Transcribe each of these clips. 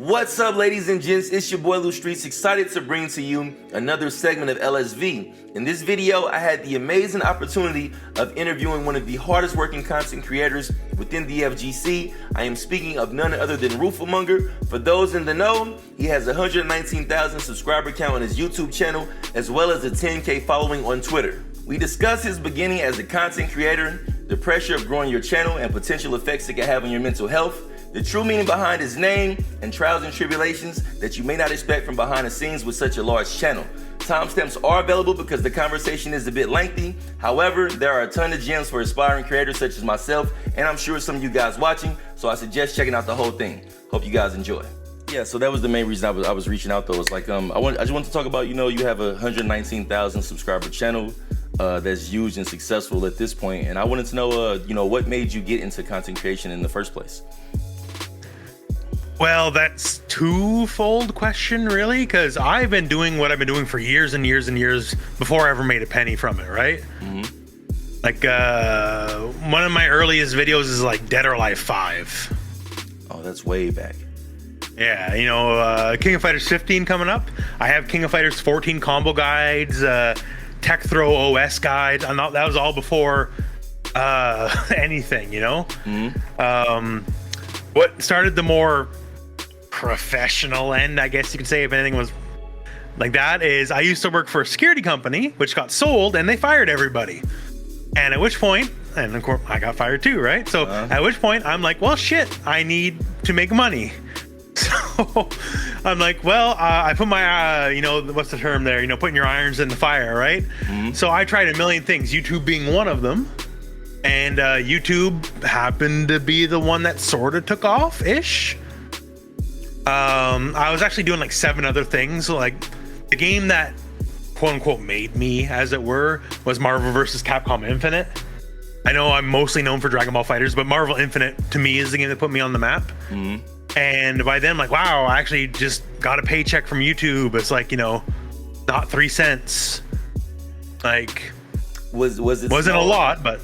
What's up, ladies and gents? It's your boy Lou Streets, excited to bring to you another segment of LSV. In this video, I had the amazing opportunity of interviewing one of the hardest working content creators within the FGC. I am speaking of none other than Rooflemonger. For those in the know, he has a 119,000 subscriber count on his YouTube channel, as well as a 10K following on Twitter. We discuss his beginning as a content creator, the pressure of growing your channel and potential effects it can have on your mental health, the true meaning behind his name, and trials and tribulations that you may not expect from behind the scenes with such a large channel. Timestamps are available because the conversation is a bit lengthy. However, there are a ton of gems for aspiring creators such as myself, and I'm sure some of you guys watching, so I suggest checking out the whole thing. Hope you guys enjoy. Yeah, so that was the main reason I was reaching out though. It's like I just want to talk about, you have a 119,000 subscriber channel that's huge and successful at this point, and I wanted to know what made you get into content creation in the first place? Well, that's twofold question, really, because I've been doing what I've been doing for years and years and years before I ever made a penny from it, right? Mm-hmm. Like, one of my earliest videos is like Dead or Alive 5. Oh, that's way back. Yeah, King of Fighters 15 coming up. I have King of Fighters 14 combo guides, Tech Throw OS guides. That was all before anything, Mm-hmm. What started the more professional end, I guess you could say, if anything was like that, is I used to work for a security company which got sold and they fired everybody, and at which point, and of course I got fired too, right? So at which point I'm like, well, shit, I need to make money. So I'm like, well, I put my what's the term there, putting your irons in the fire, right? Mm-hmm. So I tried a million things, YouTube being one of them. And YouTube happened to be the one that sort of took off ish. I was actually doing like 7 other things. Like the game that quote unquote made me, as it were, was Marvel vs. Capcom Infinite. I know I'm mostly known for Dragon Ball FighterZ, but Marvel Infinite to me is the game that put me on the map. Mm-hmm. And by then I'm like, wow, I actually just got a paycheck from YouTube. It's like, not 3 cents. Like, wasn't a lot, but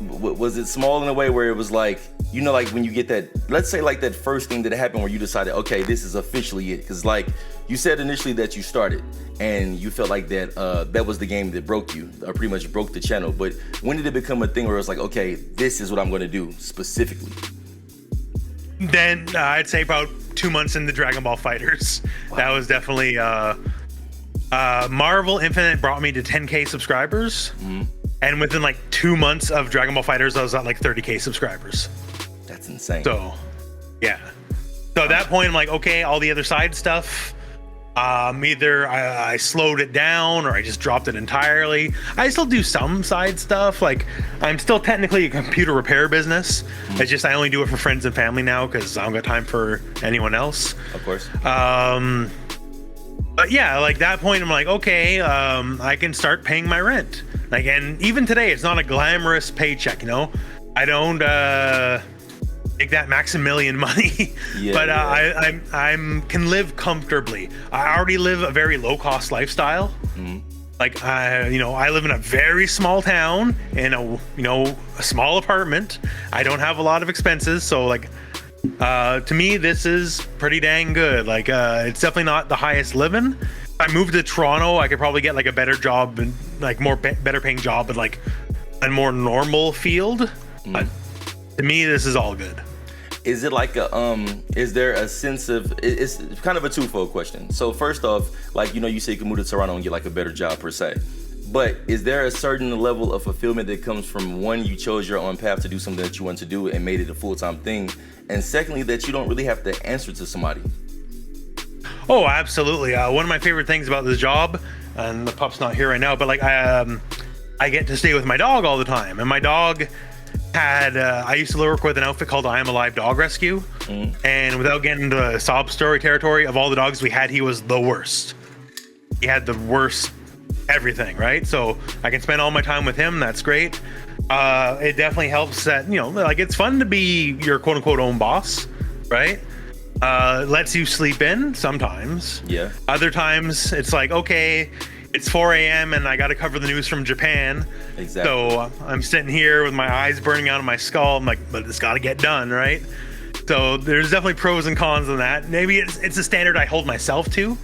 was it small in a way where it was like, like when you get that, let's say like that first thing that happened where you decided, okay, this is officially it? Because like you said initially that you started and you felt like that was the game that broke you, or pretty much broke the channel. But when did it become a thing where it was like, okay, this is what I'm going to do specifically? Then I'd say about 2 months into Dragon Ball FighterZ. Wow. That was definitely Marvel Infinite brought me to 10K subscribers. Mm-hmm. And within like 2 months of Dragon Ball FighterZ, I was at like 30K subscribers. That's insane. So, yeah. So at that point, I'm like, okay, all the other side stuff, either I slowed it down or I just dropped it entirely. I still do some side stuff. Like, I'm still technically a computer repair business. Mm-hmm. It's just I only do it for friends and family now because I don't got time for anyone else. Of course. But yeah, like that point, I'm like, okay, I can start paying my rent. Like, and even today, it's not a glamorous paycheck, I don't make that Maximilian money, yeah, but yeah. I can live comfortably. I already live a very low cost lifestyle. Mm-hmm. Like I live in a very small town in a small apartment. I don't have a lot of expenses, so like to me this is pretty dang good. Like it's definitely not the highest living. If I moved to Toronto, I could probably get like a better job and like better paying job in like a more normal field. But to me, this is all good. Is it like is there a sense of, it's kind of a twofold question. So first off, like, you say you can move to Toronto and get like a better job per se, but is there a certain level of fulfillment that comes from, one, you chose your own path to do something that you want to do and made it a full-time thing, and secondly, that you don't really have to answer to somebody? Oh, absolutely. One of my favorite things about this job, and the pup's not here right now, but like I get to stay with my dog all the time, and my dog had I used to work with an outfit called I Am Alive Dog Rescue, and without getting into sob story territory, of all the dogs we had, he was the worst. He had the worst everything, right? So I can spend all my time with him. That's great. It definitely helps that like it's fun to be your quote unquote own boss, right? Lets you sleep in sometimes. Yeah. Other times it's like, okay, it's 4 a.m. and I got to cover the news from Japan. Exactly. So I'm sitting here with my eyes burning out of my skull. I'm like, but it's got to get done, right? So there's definitely pros and cons in that. Maybe it's a standard I hold myself to,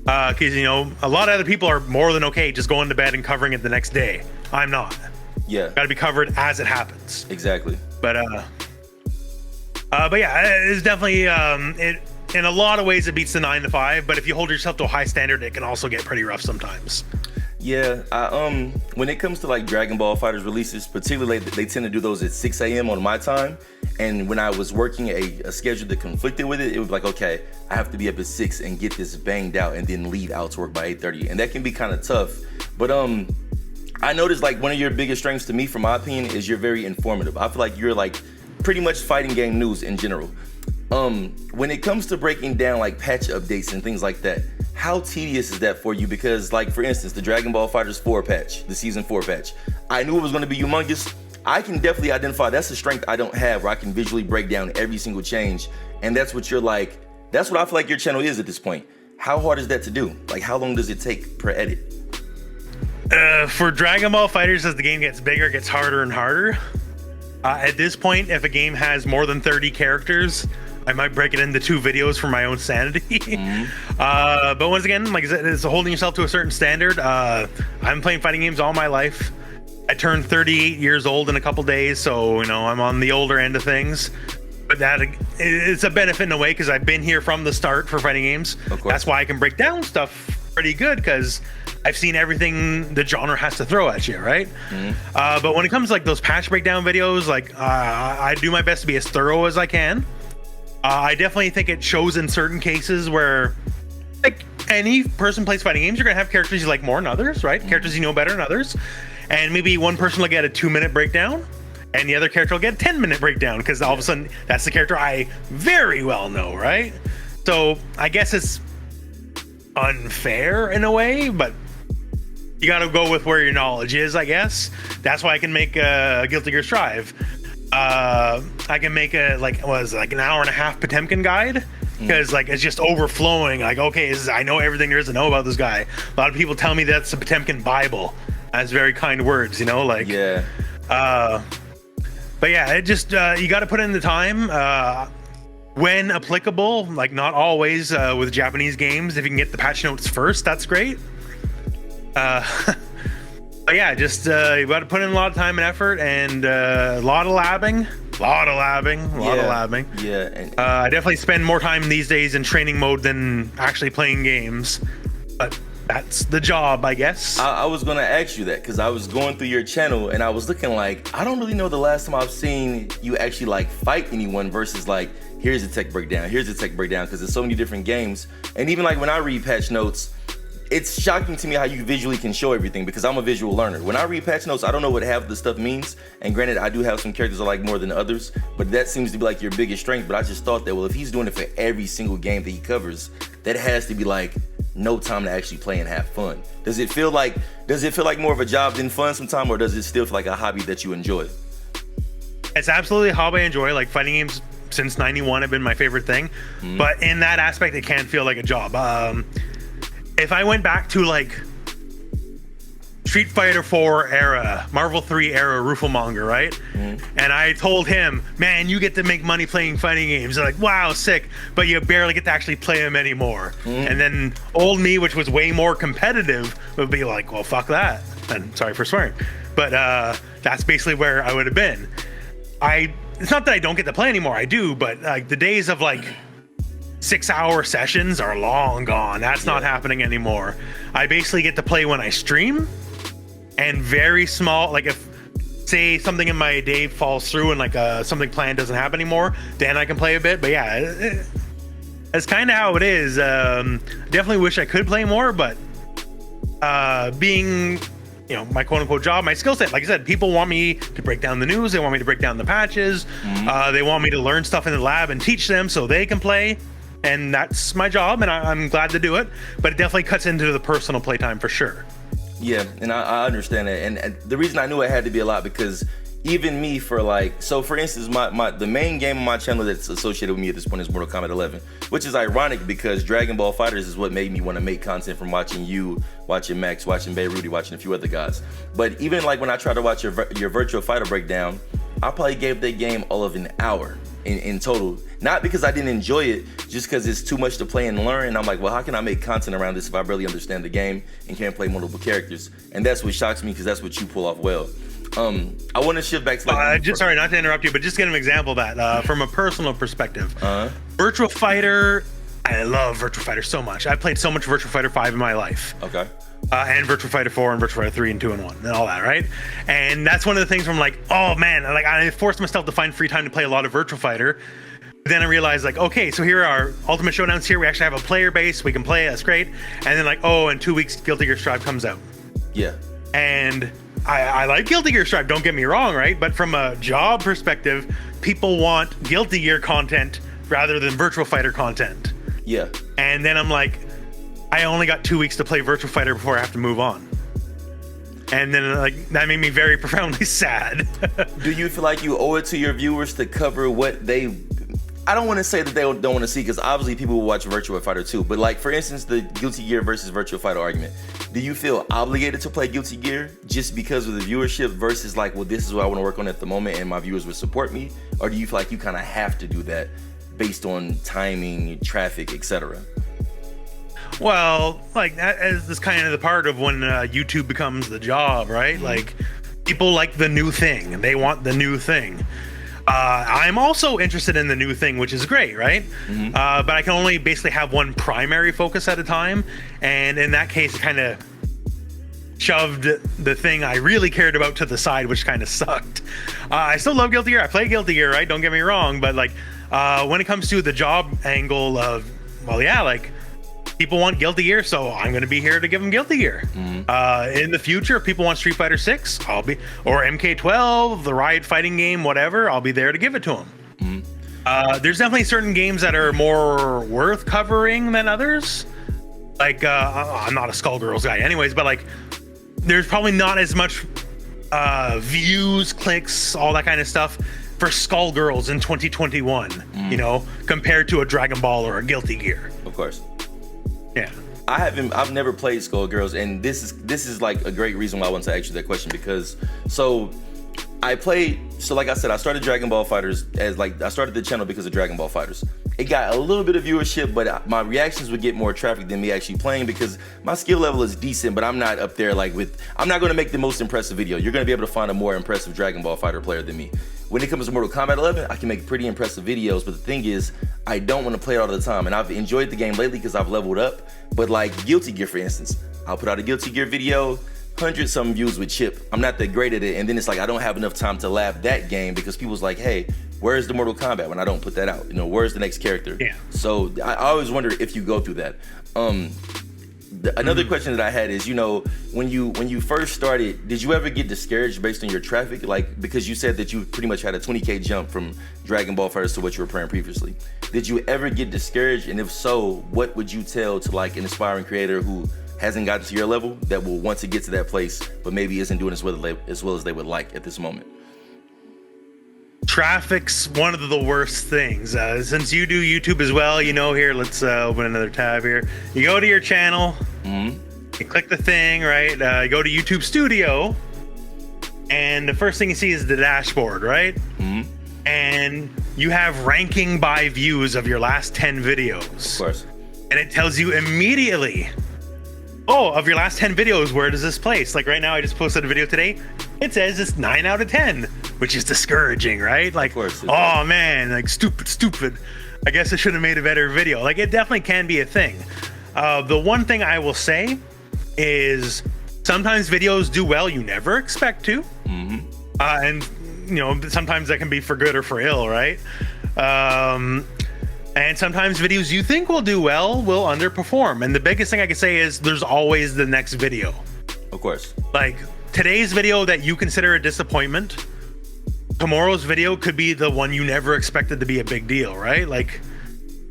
because you know a lot of other people are more than okay just going to bed and covering it the next day. I'm not. Yeah, got to be covered as it happens. Exactly. But yeah, it's definitely it in a lot of ways it beats the 9 to 5. But if you hold yourself to a high standard, it can also get pretty rough sometimes. Yeah, when it comes to like Dragon Ball Fighters releases, particularly they tend to do those at 6 a.m. on my time. And when I was working a schedule that conflicted with it, it was like, okay, I have to be up at 6 and get this banged out and then leave out to work by 8:30. And that can be kind of tough. But I noticed like one of your biggest strengths to me, from my opinion, is you're very informative. I feel like you're like pretty much fighting game news in general. When it comes to breaking down like patch updates and things like that, how tedious is that for you? Because like, for instance, the Dragon Ball Fighters 4 patch, the season 4 patch, I knew it was going to be humongous. I can definitely identify that's a strength I don't have, where I can visually break down every single change. And that's what you're like, that's what I feel like your channel is at this point. How hard is that to do? Like, how long does it take per edit? For Dragon Ball Fighters, as the game gets bigger, it gets harder and harder. At this point, if a game has more than 30 characters, I might break it into 2 videos for my own sanity. But once again, like I said, it's holding yourself to a certain standard. I'm playing fighting games all my life. I turned 38 years old in a couple days, so you know I'm on the older end of things. But that it's a benefit in a way, because I've been here from the start for fighting games. That's why I can break down stuff pretty good, because I've seen everything the genre has to throw at you, right? But when it comes to like those patch breakdown videos, like I do my best to be as thorough as I can. I definitely think it shows in certain cases where, like, any person plays fighting games, you're gonna have characters you like more than others, right? Characters you know better than others. And maybe one person will get a 2-minute breakdown and the other character will get a 10-minute breakdown, because all of a sudden that's the character I very well know, right? So I guess it's unfair in a way, but you got to go with where your knowledge is, I guess. That's why I can make a Guilty Gear Strive. I can make an hour and a half Potemkin guide, because like it's just overflowing. Like, okay, I know everything there is to know about this guy. A lot of people tell me that's the Potemkin Bible. That's very kind words, you know, like, yeah. But yeah, it just, you got to put in the time, when applicable, like not always, with Japanese games. If you can get the patch notes first, that's great. But yeah, just, you got to put in a lot of time and effort, and, a lot of labbing. Yeah. And I definitely spend more time these days in training mode than actually playing games, but that's the job, I guess. I was gonna ask you that, because I was going through your channel and I was looking like, I don't really know the last time I've seen you actually like fight anyone versus like, here's a tech breakdown, because there's so many different games. And even like when I read patch notes, it's shocking to me how you visually can show everything, because I'm a visual learner. When I read patch notes, I don't know what half the stuff means. And granted, I do have some characters I like more than others, but that seems to be like your biggest strength. But I just thought that, well, if he's doing it for every single game that he covers, that has to be like no time to actually play and have fun. Does it feel like more of a job than fun sometime, or does it still feel like a hobby that you enjoy? It's absolutely a hobby I enjoy. Like, fighting games since '91 have been my favorite thing. But in that aspect, it can feel like a job. If I went back to like Street Fighter 4 era, Marvel 3 era Rooflemonger, right? And I told him, man, you get to make money playing fighting games. They're like, wow, sick, but you barely get to actually play them anymore. And then old me, which was way more competitive, would be like, well, fuck that. And sorry for swearing, but that's basically where I would have been. It's not that I don't get to play anymore, I do, but like the days of like 6-hour sessions are long gone. That's not happening anymore. I basically get to play when I stream, and very small, like if say something in my day falls through and like something planned doesn't happen anymore, then I can play a bit. But yeah, that's kind of how it is. Definitely wish I could play more, but being, you know, my quote unquote job, my skill set, like I said, people want me to break down the news, they want me to break down the patches, they want me to learn stuff in the lab and teach them so they can play. And that's my job, and I'm glad to do it, but it definitely cuts into the personal playtime for sure. Yeah, and I understand that, and the reason I knew it had to be a lot, because even me, for like, so for instance, the main game on my channel that's associated with me at this point is Mortal Kombat 11, which is ironic because Dragon Ball Fighters is what made me want to make content, from watching you, watching Max, watching Bay Rudy, watching a few other guys. But even like when I try to watch your Virtual Fighter breakdown, I probably gave that game all of an hour in total. Not because I didn't enjoy it, just because it's too much to play and learn. And I'm like, well, how can I make content around this if I barely understand the game and can't play multiple characters? And that's what shocks me, because that's what you pull off well. I want to shift back to sorry, not to interrupt you, but just get an example of that from a personal perspective. Virtua Fighter, I love Virtua Fighter so much. I played so much Virtua Fighter 5 in my life. Okay. And Virtua Fighter 4 and Virtua Fighter 3 and 2 and 1 and all that, right? And that's one of the things where I'm like, oh man, like I forced myself to find free time to play a lot of Virtua Fighter. But then I realized, like, okay, so here are Ultimate Showdowns here. We actually have a player base. We can play. That's great. And then like, oh, in 2 weeks, Guilty Gear Strive comes out. Yeah. And I like Guilty Gear Strive, don't get me wrong, right? But from a job perspective, people want Guilty Gear content rather than Virtua Fighter content. Yeah. And then I'm like, I only got 2 weeks to play Virtua Fighter before I have to move on. And then like that made me very profoundly sad. Do you feel like you owe it to your viewers to cover what they... I don't want to say that they don't want to see, because obviously people will watch Virtua Fighter 2. But like, for instance, the Guilty Gear versus Virtua Fighter argument. Do you feel obligated to play Guilty Gear just because of the viewership versus like, well, this is what I want to work on at the moment and my viewers would support me? Or do you feel like you kind of have to do that based on timing, traffic, etc.? Well, like that is kind of the part of when YouTube becomes the job, right? Mm-hmm. Like people like the new thing and they want the new thing. I'm also interested in the new thing, which is great, right? Mm-hmm. But I can only basically have one primary focus at a time. And in that case, it kind of shoved the thing I really cared about to the side, which kind of sucked. I still love Guilty Gear. I play Guilty Gear, right? Don't get me wrong. But like when it comes to the job angle of, well, yeah, like people want Guilty Gear, so I'm going to be here to give them Guilty Gear. Mm-hmm. In the future, if people want Street Fighter 6, I'll be, or MK12, the Riot fighting game, whatever, I'll be there to give it to them. Mm-hmm. There's definitely certain games that are more worth covering than others. Like, I'm not a Skullgirls guy anyways, but like, there's probably not as much views, clicks, all that kind of stuff for Skullgirls in 2021, you know, compared to a Dragon Ball or a Guilty Gear. Of course. Yeah. I've never played Skullgirls, and this is like a great reason why I wanted to ask you that question, because like I said, I started Dragon Ball Fighters I started the channel because of Dragon Ball Fighters. It got a little bit of viewership, but my reactions would get more traffic than me actually playing, because my skill level is decent, but I'm not up there like I'm not going to make the most impressive video. You're going to be able to find a more impressive Dragon Ball Fighter player than me. When it comes to Mortal Kombat 11, I can make pretty impressive videos, but the thing is, I don't want to play it all the time, and I've enjoyed the game lately because I've leveled up. But like Guilty Gear, for instance, I'll put out a Guilty Gear video, 100-something views with chip. I'm not that great at it, and then it's like I don't have enough time to lab that game because people's like, hey, where's the Mortal Kombat when I don't put that out? You know, where's the next character? Yeah. So I always wonder if you go through that. Another question that I had is, you know, when you first started, did you ever get discouraged based on your traffic? Like, because you said that you pretty much had a 20K jump from Dragon Ball Fighters to what you were playing previously. Did you ever get discouraged? And if so, what would you tell to like an aspiring creator who hasn't gotten to your level that will want to get to that place, but maybe isn't doing as well as they would like at this moment? Traffic's one of the worst things. Since you do YouTube as well, you know, here, let's open another tab here. You go to your channel, you click the thing, right? You go to YouTube Studio, and the first thing you see is the dashboard, right? And you have ranking by views of your last 10 videos. Of course. And it tells you immediately, oh, of your last 10 videos, where does this place? Like right now, I just posted a video today. It says it's 9 out of 10, which is discouraging, right? Like, oh man, like stupid. I guess I should have made a better video. Like, it definitely can be a thing. The one thing I will say is sometimes videos do well you never expect to. And, you know, sometimes that can be for good or for ill, right? And sometimes videos you think will do well will underperform. And the biggest thing I can say is there's always the next video. Of course. Like, today's video that you consider a disappointment, tomorrow's video could be the one you never expected to be a big deal, right? Like,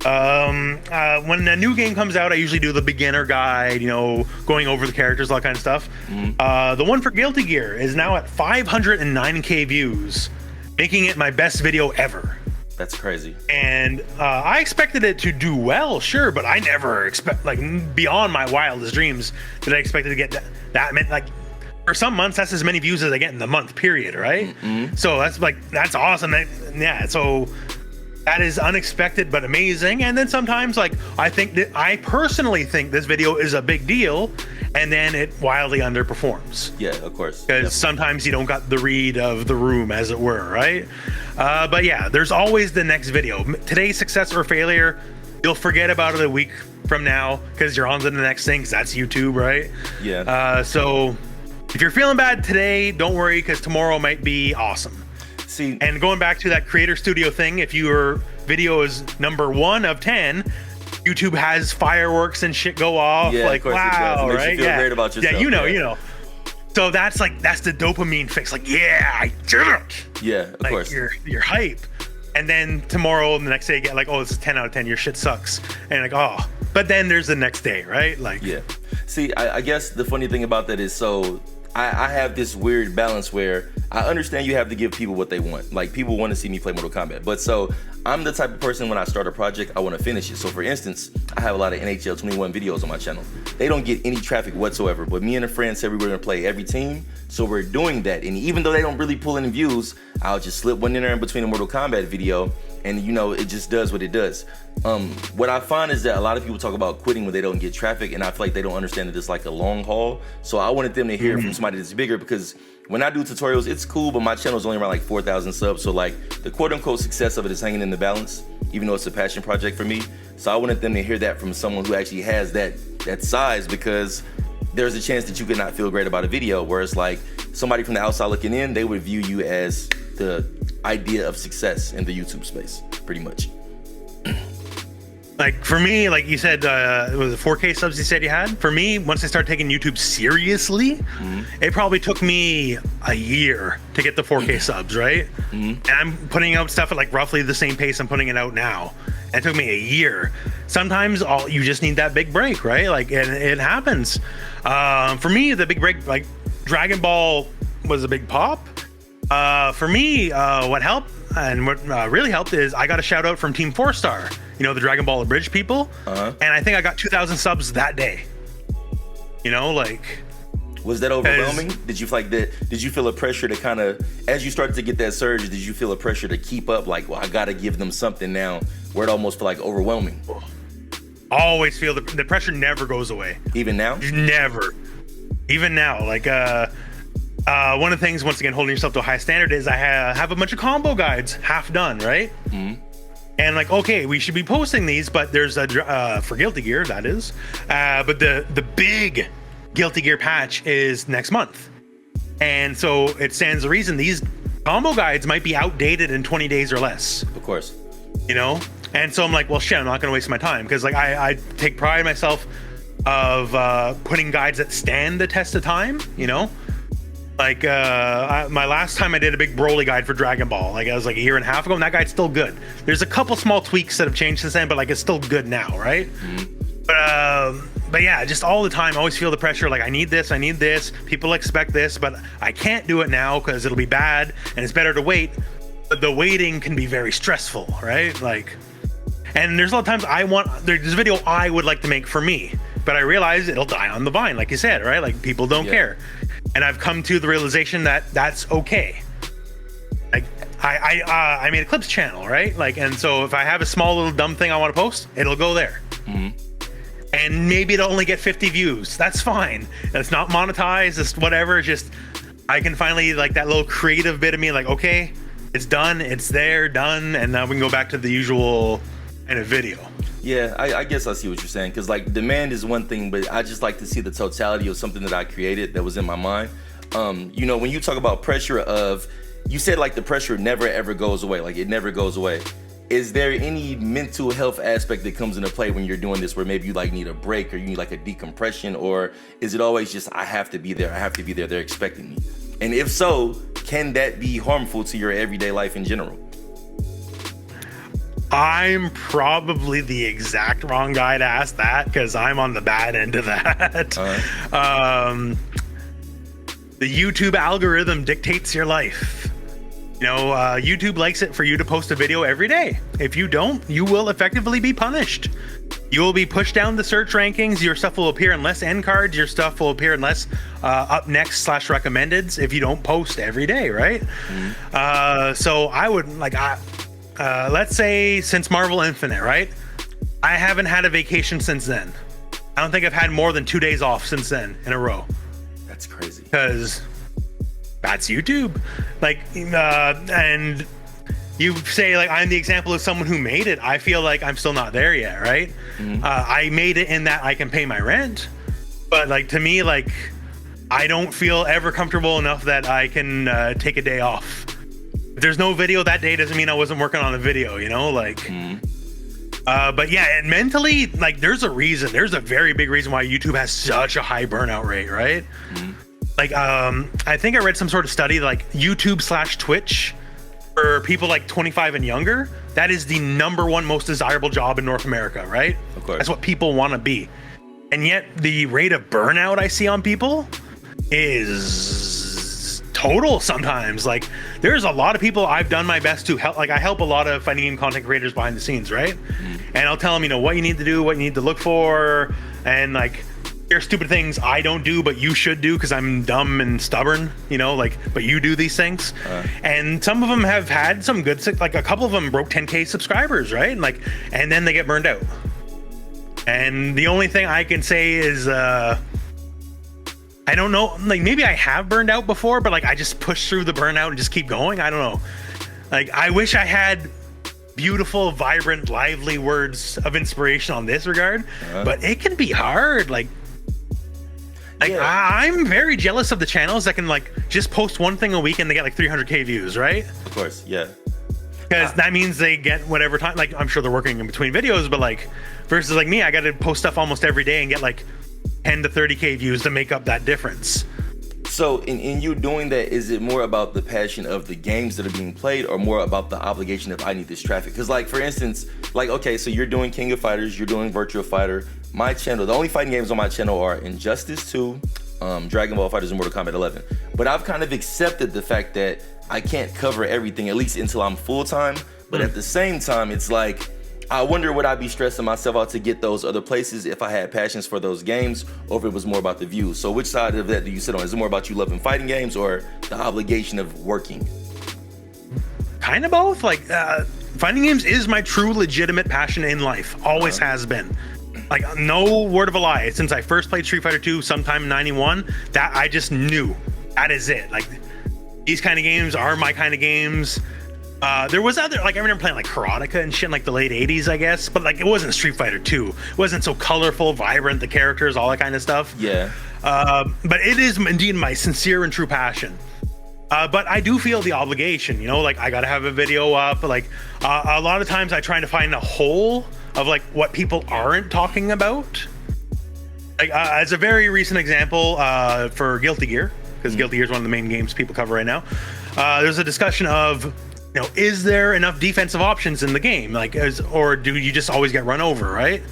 when a new game comes out, I usually do the beginner guide, you know, going over the characters, all that kind of stuff. The one for Guilty Gear is now at 509K views, making it my best video ever. That's crazy. And I expected it to do well, sure, but I never expect, like, beyond my wildest dreams, did I expect it to get that meant, like, for some months, that's as many views as I get in the month period, right? So that's awesome. So that is unexpected but amazing. And then sometimes, like, I personally think this video is a big deal, and then it wildly underperforms. Yeah, of course. Because sometimes you don't got the read of the room, as it were, right? But yeah, there's always the next video. Today's success or failure, you'll forget about it a week from now because you're on to the next thing, because that's YouTube, right? Yeah. So if you're feeling bad today, don't worry, because tomorrow might be awesome. See, and going back to that creator studio thing, if your video is number 1 of 10, YouTube has fireworks and shit go off. Yeah, like, of course wow, it does. It makes right? you feel great about yourself. Yeah, you know. So that's the dopamine fix. Like, yeah, I did it. Yeah, of course. You're hype. And then tomorrow and the next day, you get like, oh, it's a 10 out of 10. Your shit sucks. And like, oh. But then there's the next day, right? Like, yeah. See, I guess the funny thing about that is, so I have this weird balance where I understand you have to give people what they want. Like, people want to see me play Mortal Kombat. But so I'm the type of person, when I start a project, I want to finish it. So for instance, I have a lot of NHL 21 videos on my channel. They don't get any traffic whatsoever, but me and a friend said we were going to play every team. So we're doing that. And even though they don't really pull any views, I'll just slip one in there in between a Mortal Kombat video. And it just does what it does. What I find is that a lot of people talk about quitting when they don't get traffic, and I feel like they don't understand that it's like a long haul. So I wanted them to hear from somebody that's bigger, because when I do tutorials, it's cool, but my channel is only around like 4,000 subs. So like the quote unquote success of it is hanging in the balance, even though it's a passion project for me. So I wanted them to hear that from someone who actually has that size, because there's a chance that you could not feel great about a video, whereas like somebody from the outside looking in, they would view you as the idea of success in the YouTube space, pretty much. Like for me, like you said, it was 4K subs you said you had. For me, once I started taking YouTube seriously, it probably took me a year to get the 4K subs, right? And I'm putting out stuff at like roughly the same pace I'm putting it out now. And it took me a year. Sometimes you just need that big break, right? Like it happens. For me, the big break, like Dragon Ball was a big pop. For me, what helped and what really helped is I got a shout out from Team 4-Star, the Dragon Ball Abridged people. And I think I got 2,000 subs that day. Was that overwhelming? Did you feel like that? Did you feel a pressure to kind of, as you started to get that surge, did you feel a pressure to keep up? Like, well, I got to give them something now, where it almost felt like overwhelming? Always feel the pressure never goes away. Even now? Never. Even now. Like, one of the things, once again, holding yourself to a high standard is I have a bunch of combo guides half done, right? And like, okay, we should be posting these, but there's for Guilty Gear, that is. But the big Guilty Gear patch is next month. And so it stands to reason these combo guides might be outdated in 20 days or less. Of course. And so I'm like, well, shit, I'm not going to waste my time. Because like I take pride in myself of putting guides that stand the test of time, Like my last time I did a big Broly guide for Dragon Ball, like I was like a year and a half ago, and that guide's still good. There's a couple small tweaks that have changed since then, but like it's still good now, right? But yeah, just all the time, I always feel the pressure. Like I need this, people expect this, but I can't do it now because it'll be bad, and it's better to wait. But the waiting can be very stressful, right? Like, and there's a lot of times there's a video I would like to make for me, but I realize it'll die on the vine, like you said, right? Like people don't care. And I've come to the realization that that's okay. Like I made a clips channel, right? Like, and so if I have a small little dumb thing I want to post, it'll go there. And maybe it'll only get 50 views. That's fine. It's not monetized. It's whatever. It's just I can finally, like, that little creative bit of me, like, okay, it's done. It's there, done, and now we can go back to the usual kind of video. Yeah, I guess I see what you're saying, because like demand is one thing, but I just like to see the totality of something that I created that was in my mind. When you talk about pressure you said like the pressure never ever goes away, like it never goes away. Is there any mental health aspect that comes into play when you're doing this, where maybe you like need a break or you need like a decompression, or is it always just I have to be there, they're expecting me? And if so, can that be harmful to your everyday life in general? I'm probably the exact wrong guy to ask that, because I'm on the bad end of that. The YouTube algorithm dictates your life. YouTube likes it for you to post a video every day. If you don't, you will effectively be punished. You will be pushed down the search rankings. Your stuff will appear in less end cards. Your stuff will appear in less up next / recommendeds if you don't post every day, right? So I would let's say since Marvel Infinite, right? I haven't had a vacation since then. I don't think I've had more than 2 days off since then in a row. That's crazy. Because that's YouTube. And you say I'm the example of someone who made it. I feel like I'm still not there yet, right? I made it in that I can pay my rent, but to me, I don't feel ever comfortable enough that I can take a day off. If there's no video that day, doesn't mean I wasn't working on a video, but yeah, and mentally, there's a reason. There's a very big reason why YouTube has such a high burnout rate, right? I think I read some sort of study YouTube / Twitch for people 25 and younger. That is the #1 most desirable job in North America, right? Of course. That's what people want to be. And yet the rate of burnout I see on people is total sometimes. There's a lot of people I've done my best to help. I help a lot of fighting game content creators behind the scenes, right? And I'll tell them, what you need to do, what you need to look for, and here's stupid things I don't do, but you should do because I'm dumb and stubborn, but you do these things. And some of them have had some good, a couple of them broke 10K subscribers, right? And then they get burned out. And the only thing I can say is, I don't know, maybe I have burned out before, but I just push through the burnout and just keep going. I don't know. I wish I had beautiful, vibrant, lively words of inspiration on this regard, but it can be hard. I'm very jealous of the channels that can just post one thing a week and they get 300K views, right? Of course, yeah. Because that means they get whatever time. I'm sure they're working in between videos, but versus me, I got to post stuff almost every day and get 10 to 30K views to make up that difference. So in you doing that, is it more about the passion of the games that are being played, or more about the obligation of I need this traffic? Because for instance, okay, so you're doing King of Fighters, you're doing Virtua Fighter. My channel, the only fighting games on my channel are Injustice 2, Dragon Ball FighterZ, and Mortal Kombat 11. But I've kind of accepted the fact that I can't cover everything, at least until I'm full-time. But at the same time, it's I wonder would I be stressing myself out to get those other places if I had passions for those games, or if it was more about the views. So which side of that do you sit on? Is it more about you loving fighting games or the obligation of working? Kind of both. Fighting games is my true legitimate passion in life. Always has been. No word of a lie. Since I first played Street Fighter 2 sometime in '91, that I just knew that is it. These kind of games are my kind of games. There was other, I remember playing Karateka and shit in the late 80s, I guess, but it wasn't Street Fighter 2. It wasn't so colorful, vibrant, the characters, all that kind of stuff. Yeah. But it is indeed my sincere and true passion. But I do feel the obligation, I gotta have a video up. A lot of times I try to find a hole of what people aren't talking about. As a very recent example, for Guilty Gear, because Guilty Gear is one of the main games people cover right now. There's a discussion of, is there enough defensive options in the game? Or do you just always get run over, right?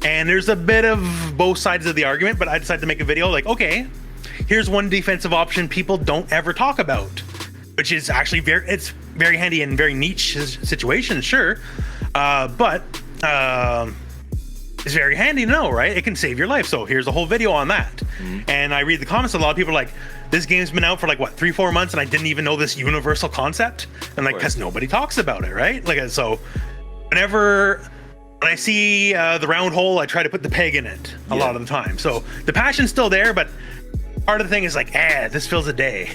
And there's a bit of both sides of the argument, but I decided to make a video okay, here's one defensive option people don't ever talk about, which is actually it's very handy in very niche situations, sure. But it's very handy to know, right? It can save your life. So here's a whole video on that. And I read the comments, a lot of people are this game's been out for 3-4 months and I didn't even know this universal concept. And because nobody talks about it, right? So when I see the round hole, I try to put the peg in it a lot of the time. So the passion's still there, but part of the thing is this fills a day.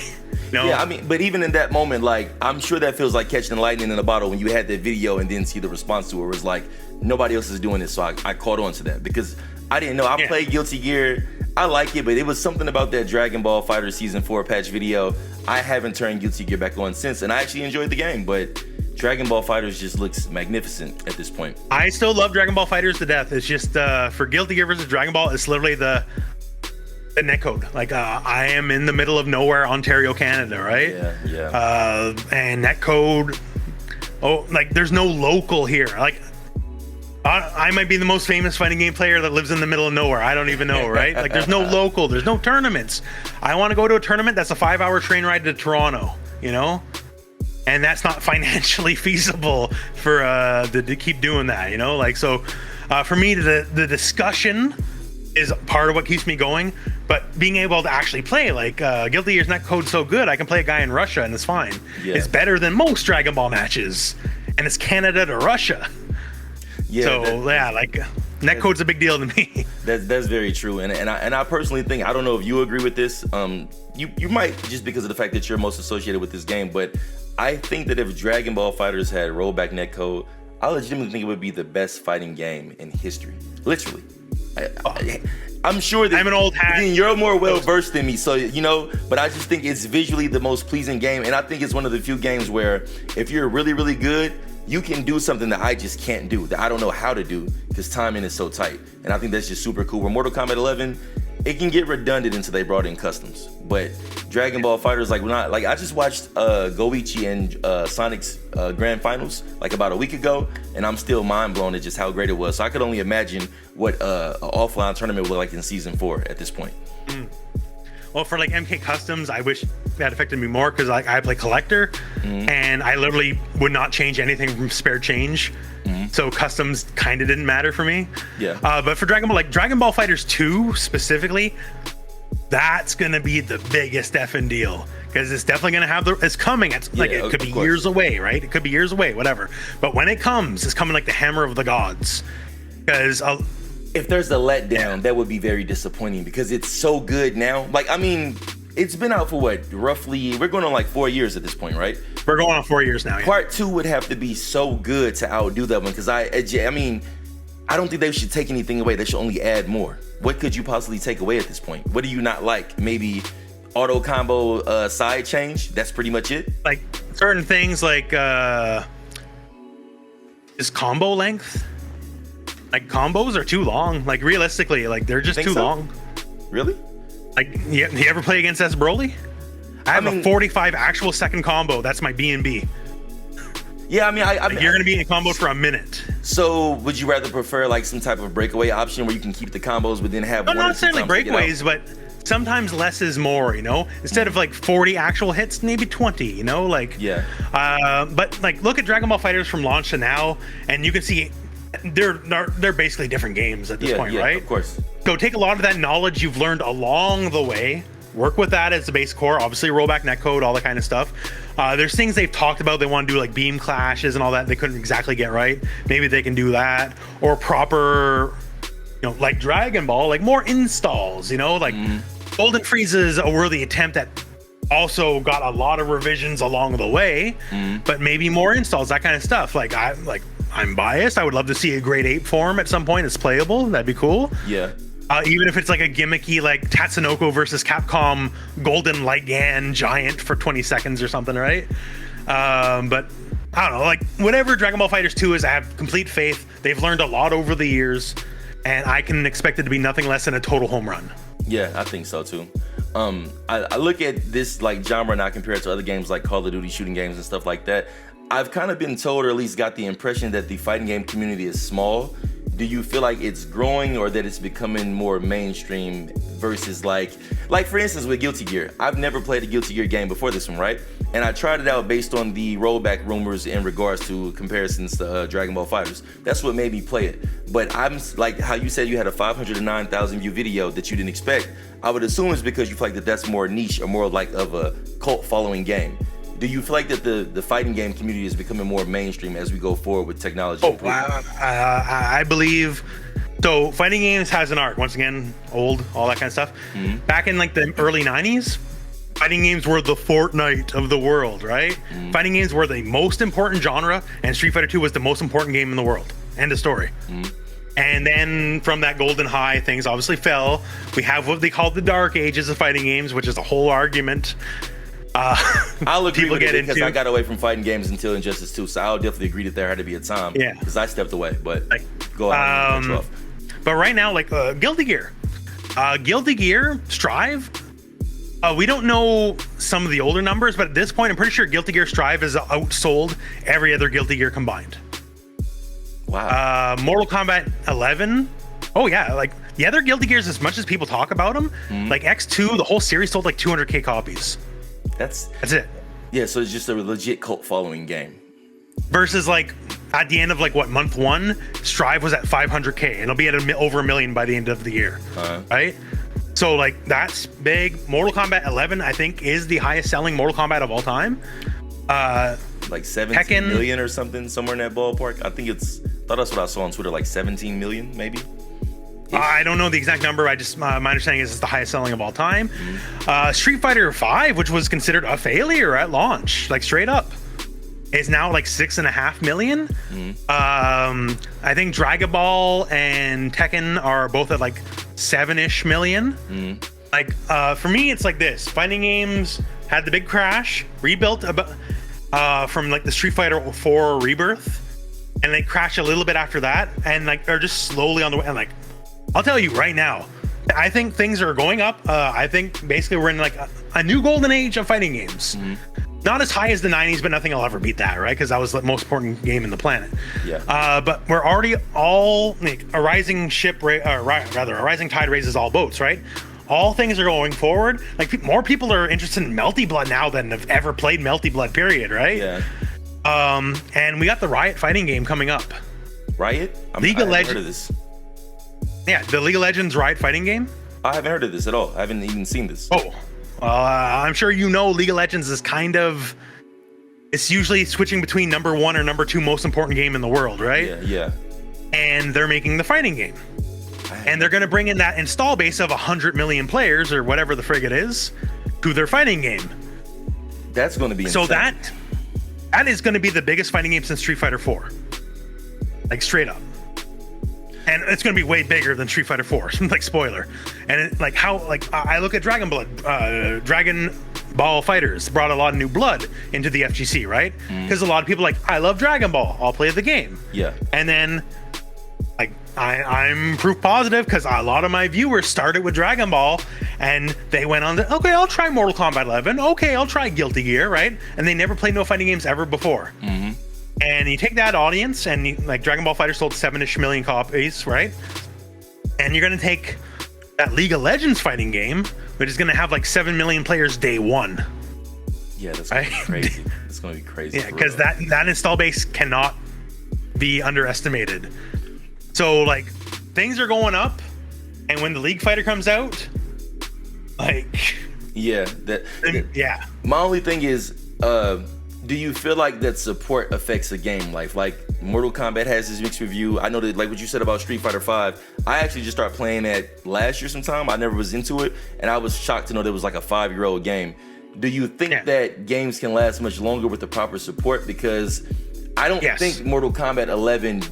Yeah, but even in that moment, I'm sure that feels like catching lightning in a bottle when you had that video and then see the response to it, where it's nobody else is doing this, so I caught on to that because I didn't know. I played Guilty Gear, I like it, but it was something about that Dragon Ball FighterZ Season 4 patch video. I haven't turned Guilty Gear back on since, and I actually enjoyed the game, but Dragon Ball FighterZ just looks magnificent at this point. I still love Dragon Ball FighterZ to death. It's just for Guilty Gear versus Dragon Ball, it's literally the Netcode. I am in the middle of nowhere, Ontario, Canada, right? Yeah. And Netcode, there's no local here. I might be the most famous fighting game player that lives in the middle of nowhere. I don't even know, right? There's no local, there's no tournaments. I want to go to a tournament that's a 5-hour train ride to Toronto, and that's not financially feasible for to keep doing that, you know. Like, so for me, the discussion is part of what keeps me going, but being able to actually play, like Guilty Gear's netcode so good, I can play a guy in Russia and it's fine. It's better than most Dragon Ball matches, and it's Canada to Russia. Netcode's a big deal to me. That's very true, and I personally think, I don't know if you agree with this. You might, just because of the fact that you're most associated with this game, but I think that if Dragon Ball FighterZ had rollback netcode, I legitimately think it would be the best fighting game in history. Literally. I'm sure that I'm an old hat. You're more well versed than me, so you know. But I just think it's visually the most pleasing game, and I think it's one of the few games where if you're really, really good, you can do something that I just can't do, that I don't know how to do, because timing is so tight. And I think that's just super cool. Where Mortal Kombat 11, it can get redundant until they brought in customs. But Dragon Ball FighterZ, I just watched Goichi and Sonic's grand finals like about a week ago, and I'm still mind blown at just how great it was. So I could only imagine what an offline tournament would look like in season 4 at this point. Well, for like MK Customs, I wish that affected me more, because like I play collector, and I literally would not change anything from spare change. So customs kind of didn't matter for me. But for Dragon Ball, like Dragon Ball FighterZ 2 specifically, that's gonna be the biggest effing deal, because it's definitely gonna have it's coming. It's like it could be years away, right? It could be years away, whatever. But when it comes, it's coming like the hammer of the gods. Because if there's a letdown, that would be very disappointing, because it's so good now. Like, I mean, it's been out for what, roughly, we're going on like 4 years at this point, right? We're going on 4 years now. Part 2 would have to be so good to outdo that one, because I mean, I don't think they should take anything away. They should only add more. What could you possibly take away at this point? What do you not like? Maybe auto combo side change? That's pretty much it? Like certain things, like is combo length. Like combos are too long. Like realistically, like they're just too long. Really? Like you ever play against S Broly? I have a 45 actual second combo. That's my B&B. Yeah, I mean, you're gonna be in combo for a minute. So would you rather prefer like some type of breakaway option where you can keep the combos but then have one? Not necessarily breakaways, but sometimes less is more, you know? Instead of like 40 actual hits, maybe 20, you know? Like, but like look at Dragon Ball FighterZ from launch to now, and you can see they're basically different games at this point, right? Of course. So take a lot of that knowledge you've learned along the way, work with that as the base core, obviously rollback netcode, all that kind of stuff. There's things they've talked about, they want to do like beam clashes and all that they couldn't exactly get right. Maybe they can do that, or proper, you know, like Dragon Ball, like more installs, you know, like Golden Frieza is a worthy attempt that also got a lot of revisions along the way, but maybe more installs, that kind of stuff. I'm biased. I would love to see a grade 8 form at some point. It's playable. That'd be cool. Yeah. Even if it's like a gimmicky, like Tatsunoko versus Capcom Golden Light Gan Giant for 20 seconds or something, right? But I don't know, like whatever Dragon Ball FighterZ 2 is, I have complete faith. They've learned a lot over the years, and I can expect it to be nothing less than a total home run. Yeah, I think so too. I look at this like genre now compared to other games like Call of Duty shooting games and stuff like that. I've kind of been told, or at least got the impression, that the fighting game community is small. Do you feel like it's growing, or that it's becoming more mainstream versus like for instance with Guilty Gear? I've never played a Guilty Gear game before this one, right? And I tried it out based on the rollback rumors in regards to comparisons to Dragon Ball FighterZ. That's what made me play it. But I'm like how you said you had a 509,000 view video that you didn't expect. I would assume it's because you feel like that's more niche, or more like of a cult following game. Do you feel like that the fighting game community is becoming more mainstream as we go forward with technology? I believe so. Fighting games has an arc. Once again, old, all that kind of stuff. Back in like the early 90s, fighting games were the Fortnite of the world, right? Fighting games were the most important genre, and Street Fighter 2 was the most important game in the world. End of story. And then from that golden high, things obviously fell. We have what they call the dark ages of fighting games, which is a whole argument. I'll agree with it, because I got away from fighting games until Injustice 2, so I'll definitely agree that there had to be a time. Yeah, because I stepped away. But like, go ahead and cut you off. But right now, like Guilty Gear, Strive. We don't know some of the older numbers, but at this point, I'm pretty sure Guilty Gear Strive has outsold every other Guilty Gear combined. Wow. Mortal Kombat 11. Oh yeah, like the other Guilty Gears, as much as people talk about them, like X2, the whole series sold like 200,000 copies. That's it. Yeah, so it's just a legit cult following game. Versus like at the end of like what, month 1, Strive was at 500K and it'll be at over 1 million by the end of the year, right? So like that's big. Mortal Kombat 11, I think, is the highest selling Mortal Kombat of all time. Like 17 million or something, somewhere in that ballpark. I thought that's what I saw on Twitter, like 17 million maybe. I don't know the exact number. I just my understanding is it's the highest selling of all time. Street Fighter 5, which was considered a failure at launch, like straight up, is now like 6.5 million. I think Dragon Ball and Tekken are both at like 7-ish million. Like for me, it's like this: fighting games had the big crash, rebuilt from like the Street Fighter 4 Rebirth, and they crashed a little bit after that, and like they're just slowly on the way. And like, I'll tell you right now, I think things are going up. I think basically we're in like a new golden age of fighting games. Not as high as the 90s, but nothing will ever beat that, right? Because that was the most important game in the planet. Yeah. But we're already all like a rising tide raises all boats, right? All things are going forward. Like more people are interested in Melty Blood now than have ever played Melty Blood, period, right? Yeah. And we got the Riot fighting game coming up. Riot? League of Legends. Heard of this. Yeah, the League of Legends Riot fighting game. I haven't heard of this at all. I haven't even seen this. Oh, I'm sure you know League of Legends is kind of, it's usually switching between number 1 or number 2 most important game in the world, right? Yeah. And they're making the fighting game. And they're going to bring in that install base of 100 million players or whatever the frig it is to their fighting game. That's going to be insane. So that is going to be the biggest fighting game since Street Fighter 4. Like straight up. And it's going to be way bigger than Street Fighter 4. Like spoiler. And I look at Dragon Ball Fighters brought a lot of new blood into the FGC, right? Because a lot of people are like, I love Dragon Ball, I'll play the game. Yeah. And then like I'm proof positive because a lot of my viewers started with Dragon Ball and they went on to, okay, I'll try Mortal Kombat 11. Okay, I'll try Guilty Gear, right? And they never played no fighting games ever before. And you take that audience and like Dragon Ball Fighter sold 7-ish million copies, right? And you're going to take that League of Legends fighting game, which is going to have like 7 million players day 1. Yeah, that's going to be crazy. It's going to be crazy. Yeah, because that install base cannot be underestimated. So like things are going up, and when the League Fighter comes out, like yeah. My only thing is, do you feel like that support affects the game life? Like Mortal Kombat has this mixed review. I know that, like what you said about Street Fighter 5, I actually just started playing that last year sometime. I never was into it, and I was shocked to know that it was like a 5-year-old game. Do you think that games can last much longer with the proper support? Because I don't think Mortal Kombat 11,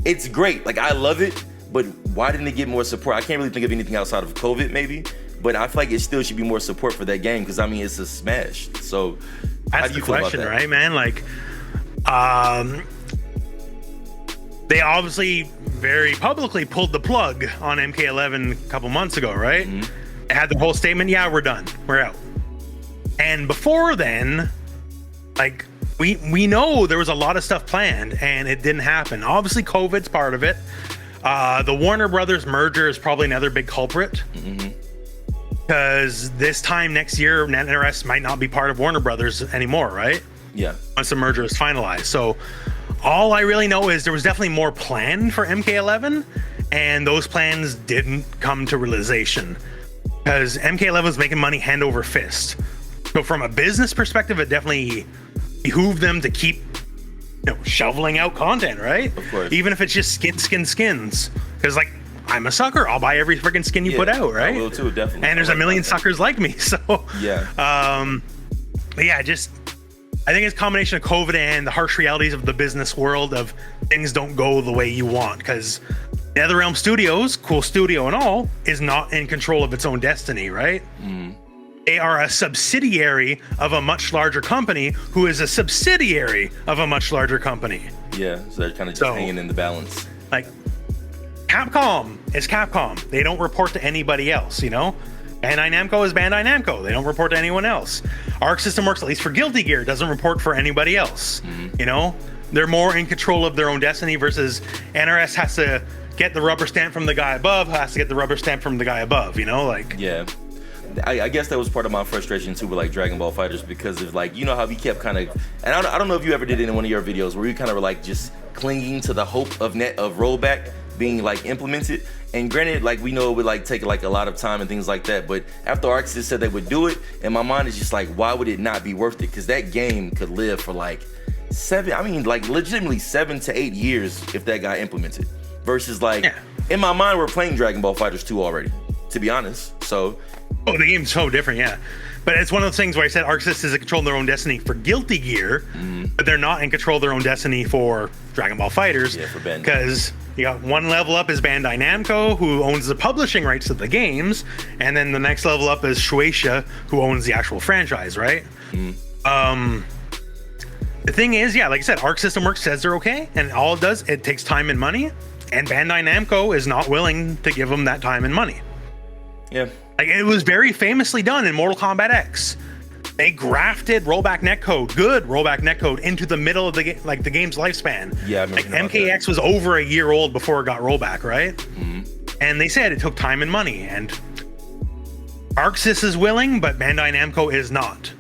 it's great. Like I love it, but why didn't it get more support? I can't really think of anything outside of COVID maybe, but I feel like it still should be more support for that game because I mean it's a smash. So that's the question, right, man? Like, they obviously very publicly pulled the plug on MK11 a couple months ago, right? They had the whole statement, yeah, we're done, we're out. And before then, like, we know there was a lot of stuff planned and it didn't happen. Obviously, COVID's part of it. The Warner Brothers merger is probably another big culprit. Because this time next year, NetRS might not be part of Warner Brothers anymore, right? Yeah. Once the merger is finalized. So all I really know is there was definitely more planned for MK11, and those plans didn't come to realization. Because MK11 was making money hand over fist. So from a business perspective, it definitely behooved them to keep shoveling out content, right? Of course. Even if it's just skins. Because like, I'm a sucker. I'll buy every freaking skin you put out, right? I will too, definitely. And there's a million suckers like me, so yeah. But yeah, just I think it's a combination of COVID and the harsh realities of the business world of things don't go the way you want. Because NetherRealm Studios, cool studio and all, is not in control of its own destiny, right? They are a subsidiary of a much larger company who is a subsidiary of a much larger company. Yeah, so they're kind of just hanging in the balance. Like, Capcom is Capcom. They don't report to anybody else, Bandai Namco is Bandai Namco. They don't report to anyone else. Arc System Works, at least for Guilty Gear, doesn't report for anybody else. They're more in control of their own destiny versus NRS has to get the rubber stamp from the guy above, has to get the rubber stamp from the guy above, Yeah. I guess that was part of my frustration too with like Dragon Ball Fighters, because of like, you know how we kept kind of, and I don't know if you ever did it in one of your videos where you kind of were like just clinging to the hope of rollback being like implemented. And granted, like we know it would like take like a lot of time and things like that, but after ArcSys said they would do it, and my mind is just like, why would it not be worth it? Because that game could live for like legitimately 7 to 8 years if that got implemented. Versus like, in my mind, we're playing Dragon Ball Fighters 2 already, to be honest. So, the game's so different, yeah. But it's one of those things where I said ArcSys is in control of their own destiny for Guilty Gear, but they're not in control of their own destiny for Dragon Ball Fighters. Yeah, for Bandai. Because you got one level up is Bandai Namco, who owns the publishing rights to the games, and then the next level up is Shueisha, who owns the actual franchise, right? The thing is, yeah, like I said, Arc System Works says they're okay, and all it does, it takes time and money, and Bandai Namco is not willing to give them that time and money. Yeah. Like, it was very famously done in Mortal Kombat X. They grafted rollback netcode, good rollback netcode, into the middle of the the game's lifespan. Yeah, I like MKX was over a year old before it got rollback, right? And they said it took time and money, and ArcSys is willing, but Bandai Namco is not,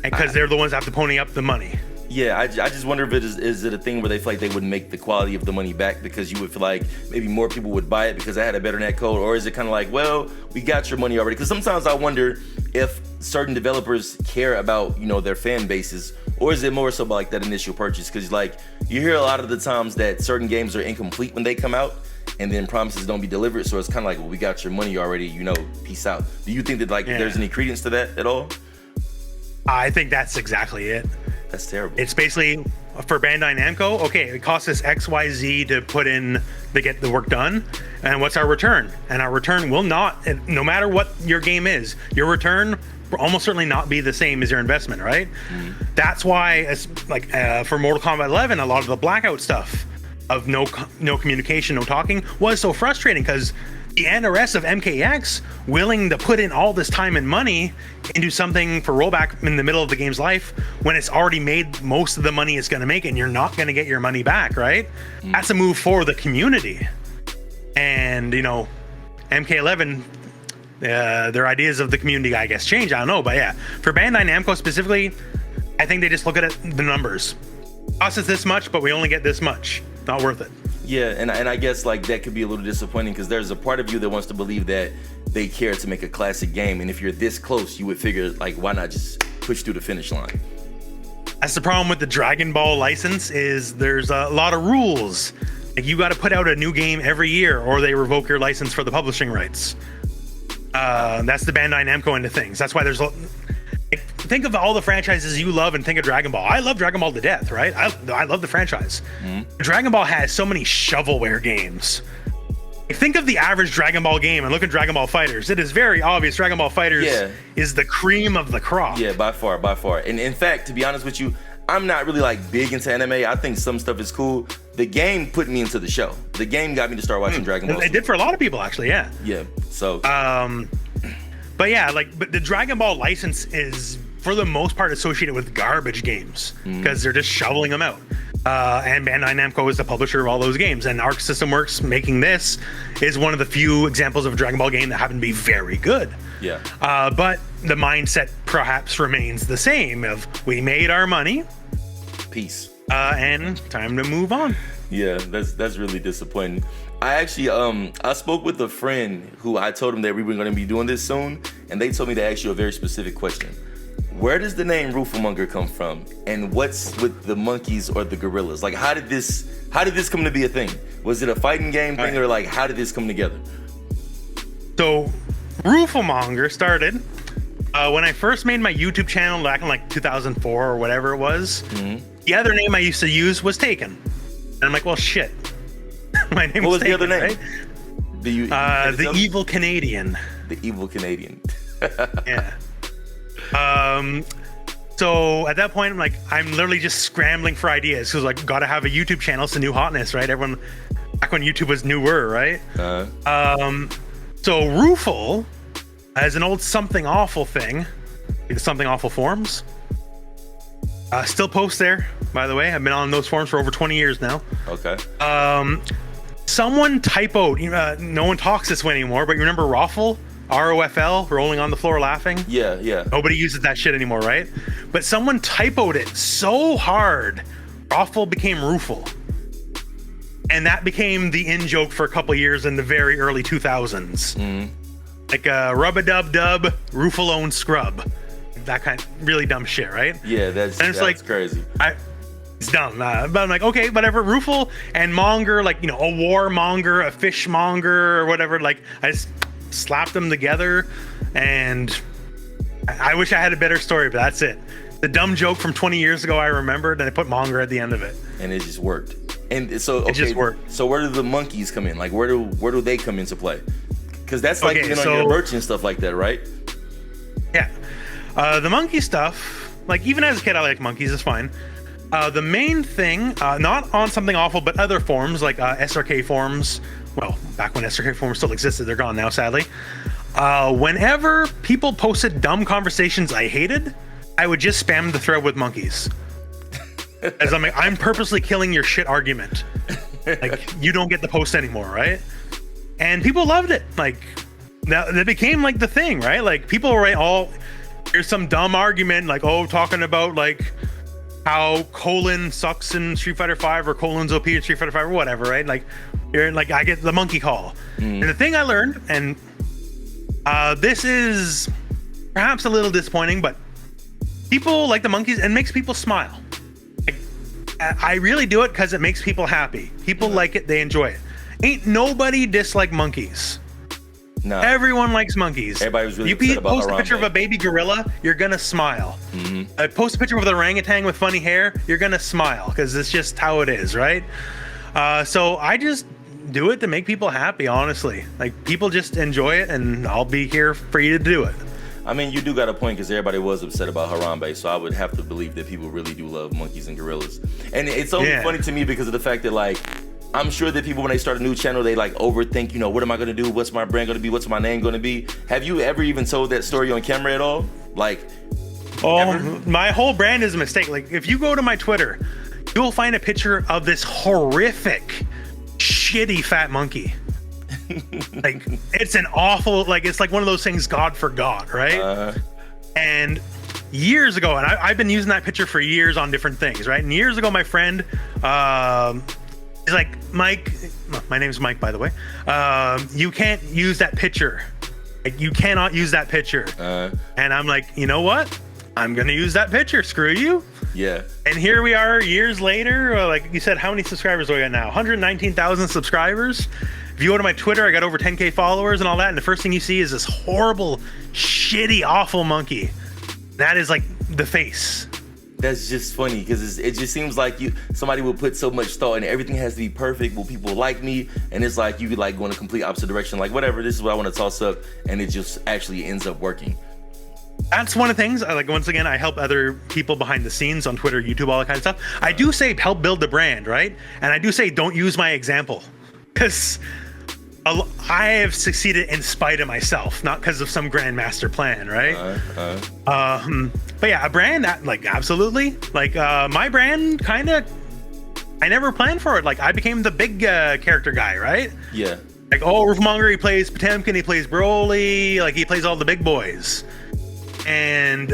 because they're the ones that have to pony up the money. Yeah, I just wonder if is it a thing where they feel like they would make the quality of the money back because you would feel like maybe more people would buy it because I had a better net code, or is it kind of like, well, we got your money already? Because sometimes I wonder if certain developers care about, you know, their fan bases, or is it more so about like that initial purchase? Because like you hear a lot of the times that certain games are incomplete when they come out, and then promises don't be delivered, so it's kind of like, well, we got your money already, you know, peace out. Do you think that like there's any credence to that at all? I think that's exactly it. That's terrible. It's basically for Bandai Namco, okay, it costs us XYZ to put in to get the work done, and what's our return? And our return will not, no matter what your game is, your return will almost certainly not be the same as your investment, right? That's why, it's like for Mortal Kombat 11, a lot of the blackout stuff of no communication, no talking was so frustrating, because the NRS of MKX willing to put in all this time and money into something for rollback in the middle of the game's life when it's already made most of the money it's going to make, and you're not going to get your money back, right? That's a move for the community. And, you know, MK11, their ideas of the community, I guess, change. I don't know. But yeah, for Bandai Namco specifically, I think they just look at the numbers. Cost us this much, but we only get this much. Not worth it. Yeah, and I guess like that could be a little disappointing, because there's a part of you that wants to believe that they care to make a classic game, and if you're this close, you would figure like, why not just push through the finish line? That's the problem with the Dragon Ball license, is there's a lot of rules. Like, you got to put out a new game every year, or they revoke your license for the publishing rights. That's the Bandai Namco end of things. That's why there's think of all the franchises you love and think of Dragon Ball. I love Dragon Ball to death, right? I love the franchise. Dragon Ball has so many shovelware games. Think of the average Dragon Ball game and look at Dragon Ball Fighters. It is very obvious Dragon Ball Fighters is the cream of the crop. Yeah, by far. And in fact, to be honest with you, I'm not really like big into anime. I think some stuff is cool. The game put me into the show. The game got me to start watching Dragon Ball. It did for a lot of people, actually, yeah. Yeah, so. But yeah, but the Dragon Ball license is, for the most part, associated with garbage games, because they're just shoveling them out. And Bandai Namco is the publisher of all those games, and Arc System Works making this is one of the few examples of a Dragon Ball game that happen to be very good. Yeah. But the mindset perhaps remains the same of, we made our money. Peace. And time to move on. Yeah, that's really disappointing. I actually I spoke with a friend who I told him that we were going to be doing this soon, and they told me to ask you a very specific question. Where does the name Rooflemonger come from, and what's with the monkeys or the gorillas? Like, how did this come to be a thing? Was it a fighting game thing, or like how did this come together? So Rooflemonger started when I first made my YouTube channel back in like 2004 or whatever it was. The other name I used to use was taken, and I'm like, well, shit. My name was taken, the other name? Right? The Evil Canadian. The Evil Canadian. Yeah. So at that point, I'm literally just scrambling for ideas, because like, gotta have a YouTube channel. It's the new hotness, right? Everyone, back when YouTube was newer, right? So Roofle, as an old Something Awful thing, the Something Awful forums, still post there, by the way. I've been on those forums for over 20 years now. Okay. Someone typoed, no one talks this way anymore, but you remember Roffle? ROFL, rolling on the floor laughing. Yeah, yeah. Nobody uses that shit anymore, right? But someone typoed it so hard, Roffle became Roofle. And that became the in-joke for a couple years in the very early 2000s. Like rub-a-dub-dub, Roofle-own scrub. That kind of really dumb shit, right? Yeah, that's like crazy. It's dumb. But I'm like, okay, whatever. Roofle and monger, like, you know, a war monger, a fish monger, or whatever. Like, I just slapped them together, and I wish I had a better story, but that's it. The dumb joke from 20 years ago I remembered, and I put monger at the end of it. And it just worked. And so, okay, it just worked. So where do the monkeys come in? Like, where do they come into play? Because that's like even on your merch and stuff like that, right? Yeah. The monkey stuff, like, even as a kid, I like monkeys. It's fine. The main thing, not on something awful, but other forums like SRK forums. Well, back when SRK forums still existed, they're gone now, sadly. Whenever people posted dumb conversations I hated, I would just spam the thread with monkeys. As I'm like, I'm purposely killing your shit argument. Like, you don't get the post anymore, right? And people loved it. Like, now it became like the thing, right? Like, people were right, here's some dumb argument, like, talking about like how colon sucks in Street Fighter 5 or colon's OP in Street Fighter 5 or whatever, right? Like, you're like, I get the monkey call. And the thing I learned, and this is perhaps a little disappointing, but people like the monkeys, and makes people smile. Like, I really do it because it makes people happy. People like it, they enjoy it. Ain't nobody dislike monkeys. No. Everyone likes monkeys. Everybody was really upset about post a picture of a baby gorilla, you're gonna smile. Post a picture of an orangutan with funny hair, you're gonna smile, because it's just how it is, right? So I just do it to make people happy, honestly. Like, people just enjoy it, and I'll be here for you to do it. I mean, you do got a point, because everybody was upset about Harambe, so I would have to believe that people really do love monkeys and gorillas. And it's only funny to me because of the fact that, like, I'm sure that people, when they start a new channel, they like overthink, you know, what am I going to do? What's my brand going to be? What's my name going to be? Have you ever even told that story on camera at all? Like, my whole brand is a mistake. Like, if you go to my Twitter, you'll find a picture of this horrific, shitty fat monkey. Like, it's an awful, like, it's like one of those things God forgot, right? And years ago, and I've been using that picture for years on different things, right? And years ago, my friend, he's like, Mike, my name's Mike, by the way. You can't use that picture. Like, you cannot use that picture. And I'm like, you know what? I'm gonna use that picture. Screw you. Yeah. And here we are years later. Like you said, how many subscribers do I got now? 119,000 subscribers. If you go to my Twitter, I got over 10K followers and all that. And the first thing you see is this horrible, shitty, awful monkey. That is like the face. That's just funny, because it just seems like somebody will put so much thought and everything has to be perfect. Will people like me? And it's like you could like go in a complete opposite direction. Like, whatever, this is what I want to toss up, and it just actually ends up working. That's one of the things. Like, once again, I help other people behind the scenes on Twitter, YouTube, all that kind of stuff. I do say help build the brand, right? And I do say don't use my example, because I have succeeded in spite of myself, not because of some grand master plan, right? But yeah, a brand, like, absolutely. Like, my brand, kind of, I never planned for it. Like, I became the big character guy, right? Yeah. Like, Rooflemonger, he plays Potemkin, he plays Broly, like, he plays all the big boys. And,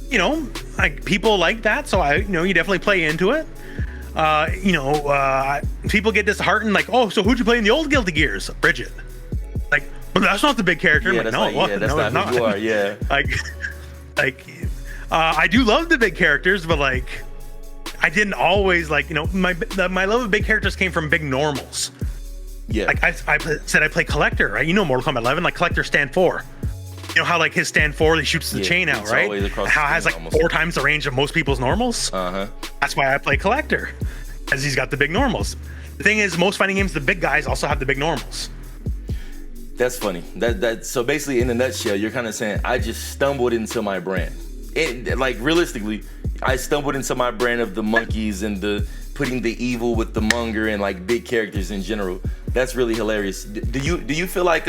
you know, like, people like that, so you definitely play into it. People get disheartened, like, so who'd you play in the old Guilty Gears? Bridget. Like, but that's not the big character. Yeah, I'm like, that's not who you are. Yeah. I do love the big characters, but like, I didn't always like, my love of big characters came from big normals. Yeah. Like I said, I play Collector, right? Mortal Kombat 11, like Collector stand 4. You know how like his stand 4, he shoots the chain out, right? How it has like almost 4 times the range of most people's normals. That's why I play Collector, because he's got the big normals. The thing is, most fighting games, the big guys also have the big normals. That's funny. So basically, in a nutshell, you're kind of saying I just stumbled into my brand. Like, realistically, I stumbled into my brand of the monkeys and the putting the evil with the monger and like big characters in general. That's really hilarious. Do you feel like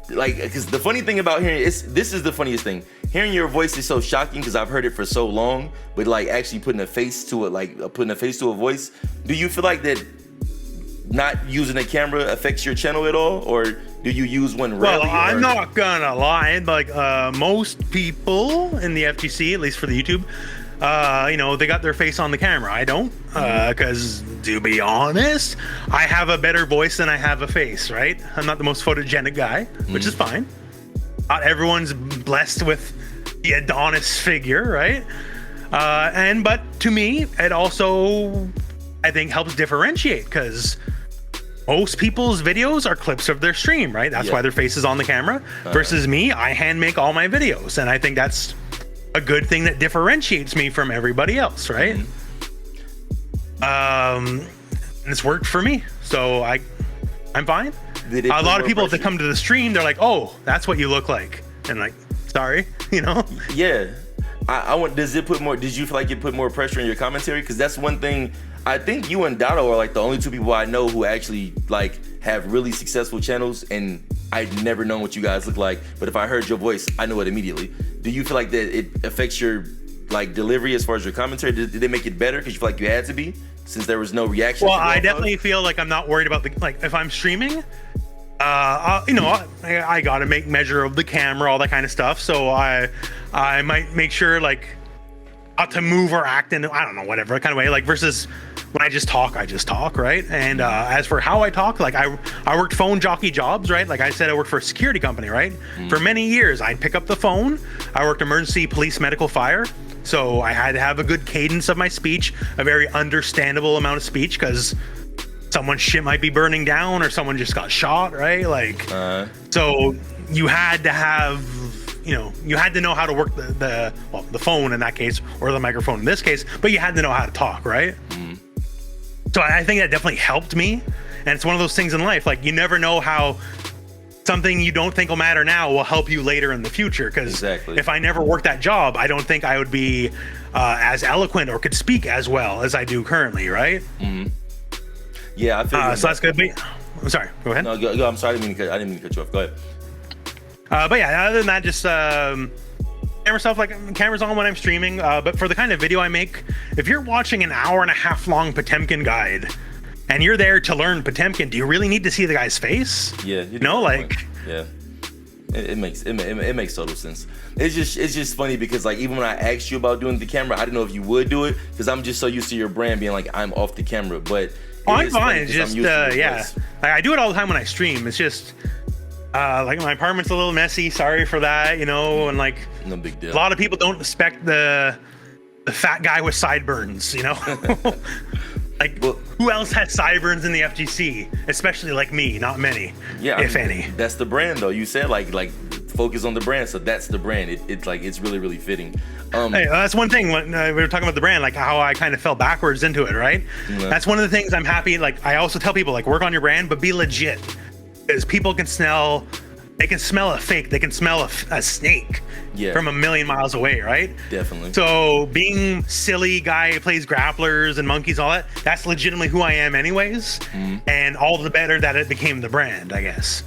because the funny thing about hearing this is the funniest thing. Hearing your voice is so shocking because I've heard it for so long, but like actually putting a face to it, like putting a face to a voice. Do you feel like that not using a camera affects your channel at all, or do you use one rarely? Well, I'm not gonna lie. Like most people in the FGC, at least for the YouTube, you know, they got their face on the camera. I don't, because to be honest, I have a better voice than I have a face, right? I'm not the most photogenic guy, which is fine. Not everyone's blessed with the Adonis figure, right? But to me, it also, I think, helps differentiate, because most people's videos are clips of their stream, right? That's why their face is on the camera. Versus me, I hand make all my videos, and I think that's a good thing that differentiates me from everybody else, right? And it's worked for me, so I'm fine. A lot of people, if they come to the stream, they're like, "Oh, that's what you look like," and like, sorry, you know? Yeah. I want. Does it put more? Did you feel like it put more pressure in your commentary? Because that's one thing. I think you and Dotto are like the only two people I know who actually like have really successful channels, and I'd never known what you guys look like. But if I heard your voice, I know it immediately. Do you feel like that it affects your like delivery as far as your commentary? Did they make it better because you feel like you had to be, since there was no reaction? Well, I definitely feel like I'm not worried about the, like, if I'm streaming, you know, I gotta make measure of the camera, all that kind of stuff. So I might make sure like not to move or act in, I don't know, whatever kind of way, like, versus when I just talk, right? And as for how I talk, like I worked phone jockey jobs, right? Like I said, I worked for a security company, right? For many years, I'd pick up the phone. I worked emergency, police, medical, fire. So I had to have a good cadence of my speech, a very understandable amount of speech, because someone's shit might be burning down or someone just got shot, right? Like, so you had to have, you know, you had to know how to work the phone in that case, or the microphone in this case, but you had to know how to talk, right? So I think that definitely helped me. And it's one of those things in life, like you never know how something you don't think will matter now will help you later in the future. Because if I never worked that job, I don't think I would be as eloquent or could speak as well as I do currently, right? Yeah, I feel so that's good. I'm sorry, go ahead. No, go, I'm sorry, I didn't mean to cut you off. Go ahead. But yeah, other than that, just camera stuff, like cameras on when I'm streaming. But for the kind of video I make, if you're watching an 1.5 hour long Potemkin guide and you're there to learn Potemkin, do you really need to see the guy's face? Yeah, you know, like, yeah, it makes total sense. It's just funny because like even when I asked you about doing the camera, I didn't know if you would do it because I'm just so used to your brand being like I'm off the camera. But I'm fine. It's just yeah, like, I do it all the time when I stream. It's just like my apartment's a little messy. Sorry for that, you know, and like no big deal. A lot of people don't respect the fat guy with sideburns, you know. Like, who else has sideburns in the FGC? Especially like me, not many, if any. That's the brand, though. You said like focus on the brand, so that's the brand. It's like it's really fitting. Hey, that's one thing when we were talking about the brand, like how I kind of fell backwards into it, right? That's one of the things I'm happy. Like I also tell people, like, work on your brand, but be legit, because people can smell. They can smell a fake. They can smell a snake from a million miles away, right? Definitely. So being silly guy who plays grapplers and monkeys, all that, that's legitimately who I am anyways. And all the better that it became the brand, I guess.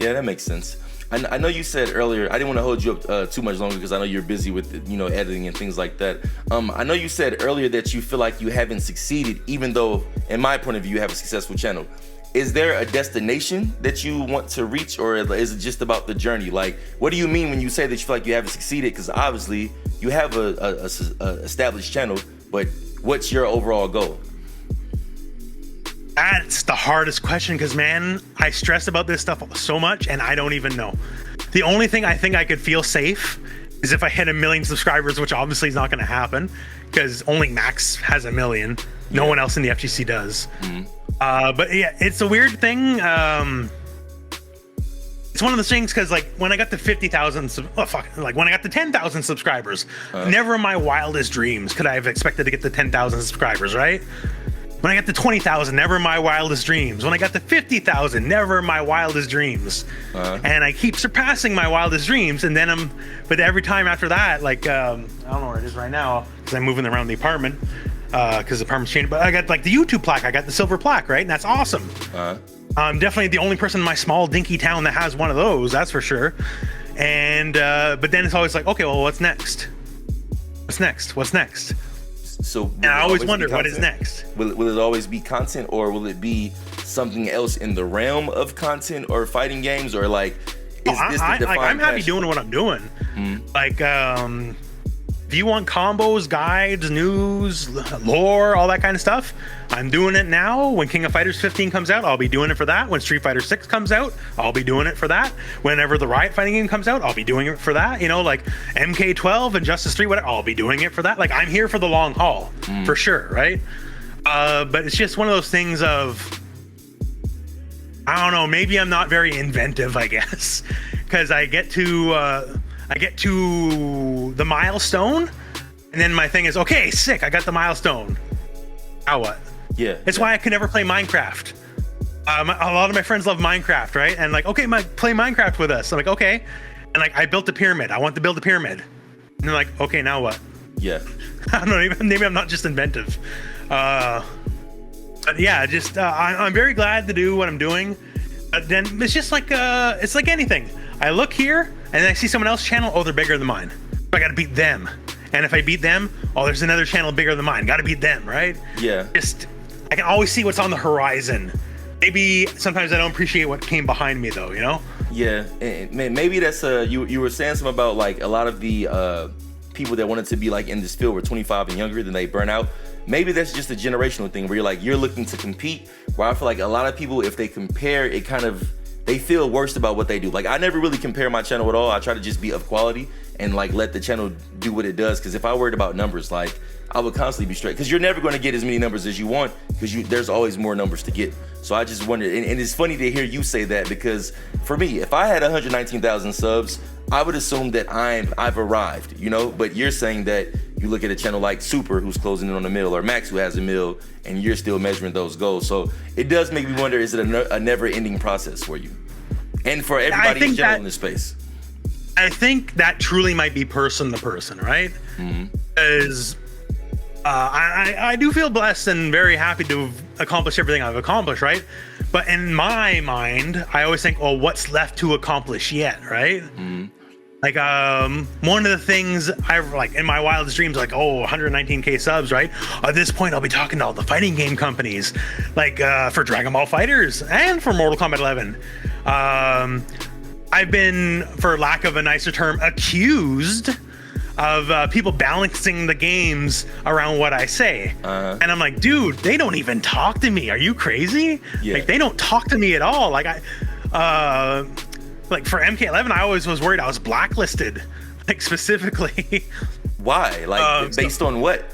Yeah, that makes sense. I know you said earlier, I didn't want to hold you up too much longer because I know you're busy with, you know, editing and things like that. I know you said earlier that you feel like you haven't succeeded, even though, in my point of view, you have a successful channel. Is there a destination that you want to reach, or is it just about the journey? Like, what do you mean when you say that you feel like you haven't succeeded? Because obviously you have a established channel, but what's your overall goal? That's the hardest question, because man, I stress about this stuff so much and I don't even know. The only thing I think I could feel safe is if I hit 1 million subscribers, which obviously is not going to happen because only Max has 1 million. No one else in the FGC does. But yeah, it's a weird thing. It's one of those things because like when I got to 50,000, like when I got to 10,000 subscribers, never in my wildest dreams could I have expected to get to 10,000 subscribers, right? When I got to 20,000, never in my wildest dreams. When I got to 50,000, never in my wildest dreams. And I keep surpassing my wildest dreams. And then but every time after that, like, I don't know where it is right now because I'm moving around the apartment because the apartment's changed. But I got like the YouTube plaque. I got the silver plaque, right? And that's awesome. I'm definitely the only person in my small dinky town that has one of those. That's for sure. And but then it's always like, okay, well, what's next? What's next? So And I always wonder what is next. Will it always be content, or will it be something else in the realm of content or fighting games, or like is this the defined I'm happy passion? doing what I'm doing. Like if you want combos, guides, news, lore, all that kind of stuff, I'm doing it now. When King of Fighters 15 comes out, I'll be doing it for that. When Street Fighter 6 comes out, I'll be doing it for that. Whenever the Riot fighting game comes out, I'll be doing it for that. You know, like MK12 and Justice 3, whatever, I'll be doing it for that. Like, I'm here for the long haul, for sure, right? But it's just one of those things of, I don't know, maybe I'm not very inventive, I guess, because I get to the milestone, and then my thing is, okay, sick, I got the milestone. Now what? Yeah. It's why I can never play Minecraft. A lot of my friends love Minecraft, right? And like, okay, play Minecraft with us. I'm like, okay. And like, I built a pyramid. I want to build a pyramid. And they're like, okay, now what? Yeah. I don't know. Maybe I'm not just inventive. But yeah, just I'm very glad to do what I'm doing. But then it's just like it's like anything. I look here and then I see someone else's channel. Oh, they're bigger than mine. I got to beat them. And if I beat them, oh, there's another channel bigger than mine. Got to beat them, right? Yeah. Just I can always see what's on the horizon. Maybe sometimes I don't appreciate what came behind me, though. You know? Yeah. And maybe that's you were saying something about like a lot of the people that wanted to be like in this field were 25 and younger, then they burn out. Maybe that's just a generational thing where you're looking to compete, where I feel like a lot of people, if they compare, it kind of, they feel worse about what they do. Like, I never really compare my channel at all. I try to just be of quality and like let the channel do what it does. Because if I worried about numbers, like I would constantly be straight. Because you're never going to get as many numbers as you want, because there's always more numbers to get. So I just wondered, and it's funny to hear you say that, because for me, if I had 119,000 subs, I would assume that I've arrived, you know. But you're saying that you look at a channel like Super, who's closing in on a mil, or Max, who has a mil, and you're still measuring those goals. So it does make me wonder: is it a never-ending process for you, and for everybody in general in this space? I think that truly might be person to person, right? Because I do feel blessed and very happy to have accomplished everything I've accomplished, right? But in my mind, I always think, oh, what's left to accomplish yet, right? Like, one of the things I like in my wildest dreams, like, oh, 119K subs, right? At this point, I'll be talking to all the fighting game companies, like for Dragon Ball Fighters and for Mortal Kombat 11. I've been, for lack of a nicer term, accused of people balancing the games around what I say. And I'm like, dude, they don't even talk to me. Are you crazy? Yeah. Like, they don't talk to me at all. Like, like for MK11, I always was worried I was blacklisted, like specifically. Why? Like based on what?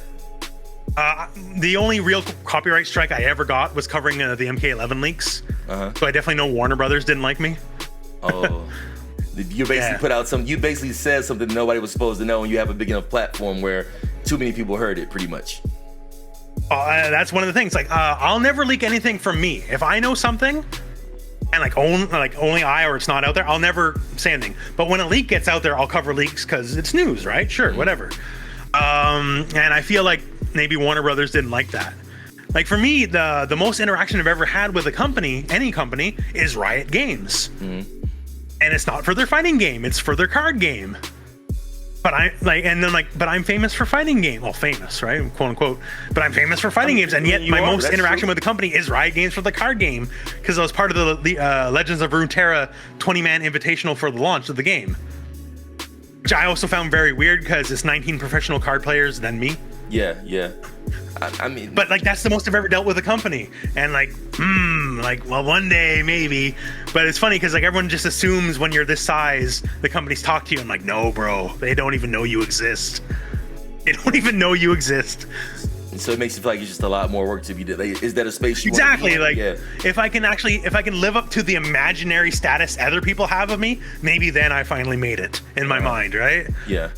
The only real copyright strike I ever got was covering the MK11 leaks. So I definitely know Warner Brothers didn't like me. Oh, you basically put out you basically said something nobody was supposed to know, and you have a big enough platform where too many people heard it, pretty much. That's one of the things. Like, I'll never leak anything from me. If I know something, and like only I, or it's not out there, I'll never say anything. But when a leak gets out there, I'll cover leaks because it's news, right? Sure, whatever. And I feel like maybe Warner Brothers didn't like that. Like, for me, the most interaction I've ever had with a company, any company, is Riot Games. And it's not for their fighting game, it's for their card game. But but I'm famous for fighting game. Well, famous, right? Quote unquote. But I'm famous for fighting games, and yet my most interaction with the company is Riot Games for the card game, because I was part of the Legends of Runeterra 20-man invitational for the launch of the game, which I also found very weird because it's 19 professional card players than me. Yeah. I mean, but like, that's the most I've ever dealt with a company, and like, well, one day maybe. But it's funny because like, everyone just assumes when you're this size, the companies talk to you. I'm like, no, bro, they don't even know you exist. They don't even know you exist. And so it makes you feel like it's just a lot more work to be done. Like, is that a space you exactly want to be in? Like, if I can live up to the imaginary status other people have of me, maybe then I finally made it in my mind, right? Yeah.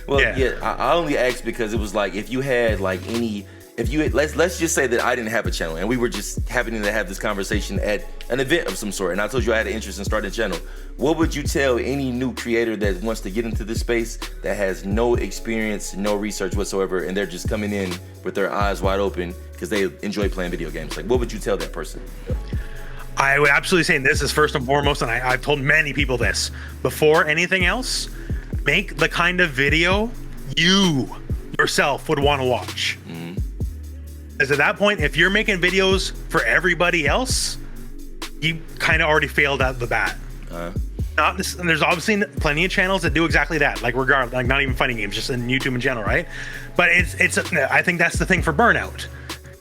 Well, yeah, I only asked because it was like, if you had like let's just say that I didn't have a channel and we were just happening to have this conversation at an event of some sort, and I told you I had an interest in starting a channel, what would you tell any new creator that wants to get into this space, that has no experience, no research whatsoever, and they're just coming in with their eyes wide open because they enjoy playing video games? Like, what would you tell that person? I would absolutely say, and this is first and foremost, and I've told many people this, before anything else, make the kind of video you're yourself would want to watch. Because at that point, if you're making videos for everybody else, you kind of already failed out the bat. And there's obviously plenty of channels that do exactly that, like not even fighting games, just in YouTube in general, right? But I think that's the thing for Burnout.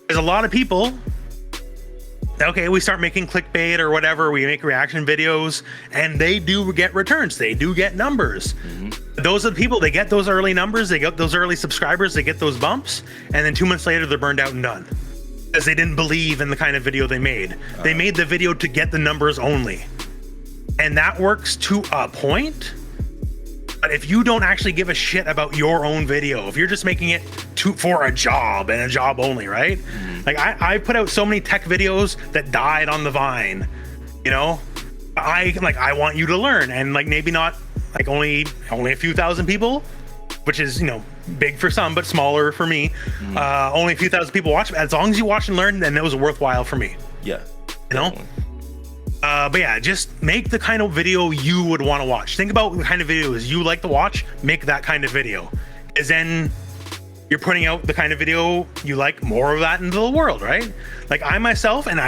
There's a lot of people. Okay, we start making clickbait or whatever, we make reaction videos, and they do get returns, they do get numbers. Those are the people, they get those early numbers, they get those early subscribers, they get those bumps, and then 2 months later they're burned out and done. Because they didn't believe in the kind of video they made. They made the video to get the numbers only. And that works to a point. But if you don't actually give a shit about your own video, if you're just making it for a job and a job only, right? Like I put out so many tech videos that died on the Vine, you know? I want you to learn, and like maybe not like only a few thousand people, which is, you know, big for some, but smaller for me. Only a few thousand people watch. As long as you watch and learn, then it was worthwhile for me. Yeah. You know? But yeah, just make the kind of video you would want to watch. Think about the kind of videos you like to watch, make that kind of video. Because then you're putting out the kind of video you like, more of that into the world, right? Like I myself, and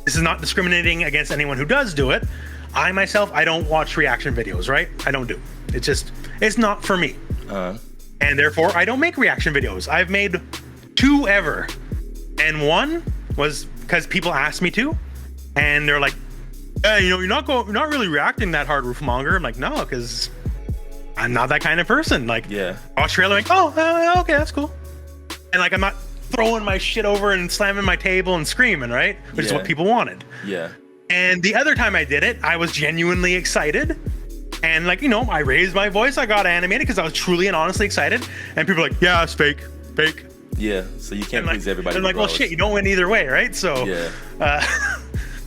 this is not discriminating against anyone who does do it. I myself, I don't watch reaction videos, right? I don't do. It's not for me. And therefore I don't make reaction videos. I've made 2 ever. And one was because people asked me to. And they're like, hey, you know, you're not really reacting that hard, Rooflemonger. I'm like, no, because I'm not that kind of person. Like, watch trailer, like, oh, okay, that's cool. And like, I'm not throwing my shit over and slamming my table and screaming, right? Which is what people wanted. And the other time I did it, I was genuinely excited. And like, you know, I raised my voice, I got animated because I was truly and honestly excited. And people are like, yeah, it's fake. Yeah, so you can't please everybody. And like, well, shit, you don't win either way, right? So,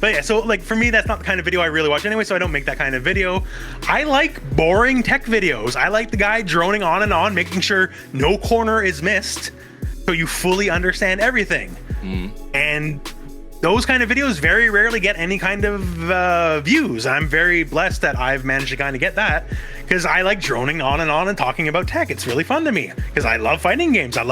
but yeah, so like for me, that's not the kind of video I really watch anyway, so I don't make that kind of video. I like boring tech videos. I like the guy droning on and on, making sure no corner is missed, so you fully understand everything. And those kind of videos very rarely get any kind of views. I'm very blessed that I've managed to kind of get that, because I like droning on and talking about tech. It's really fun to me, because I love fighting games. I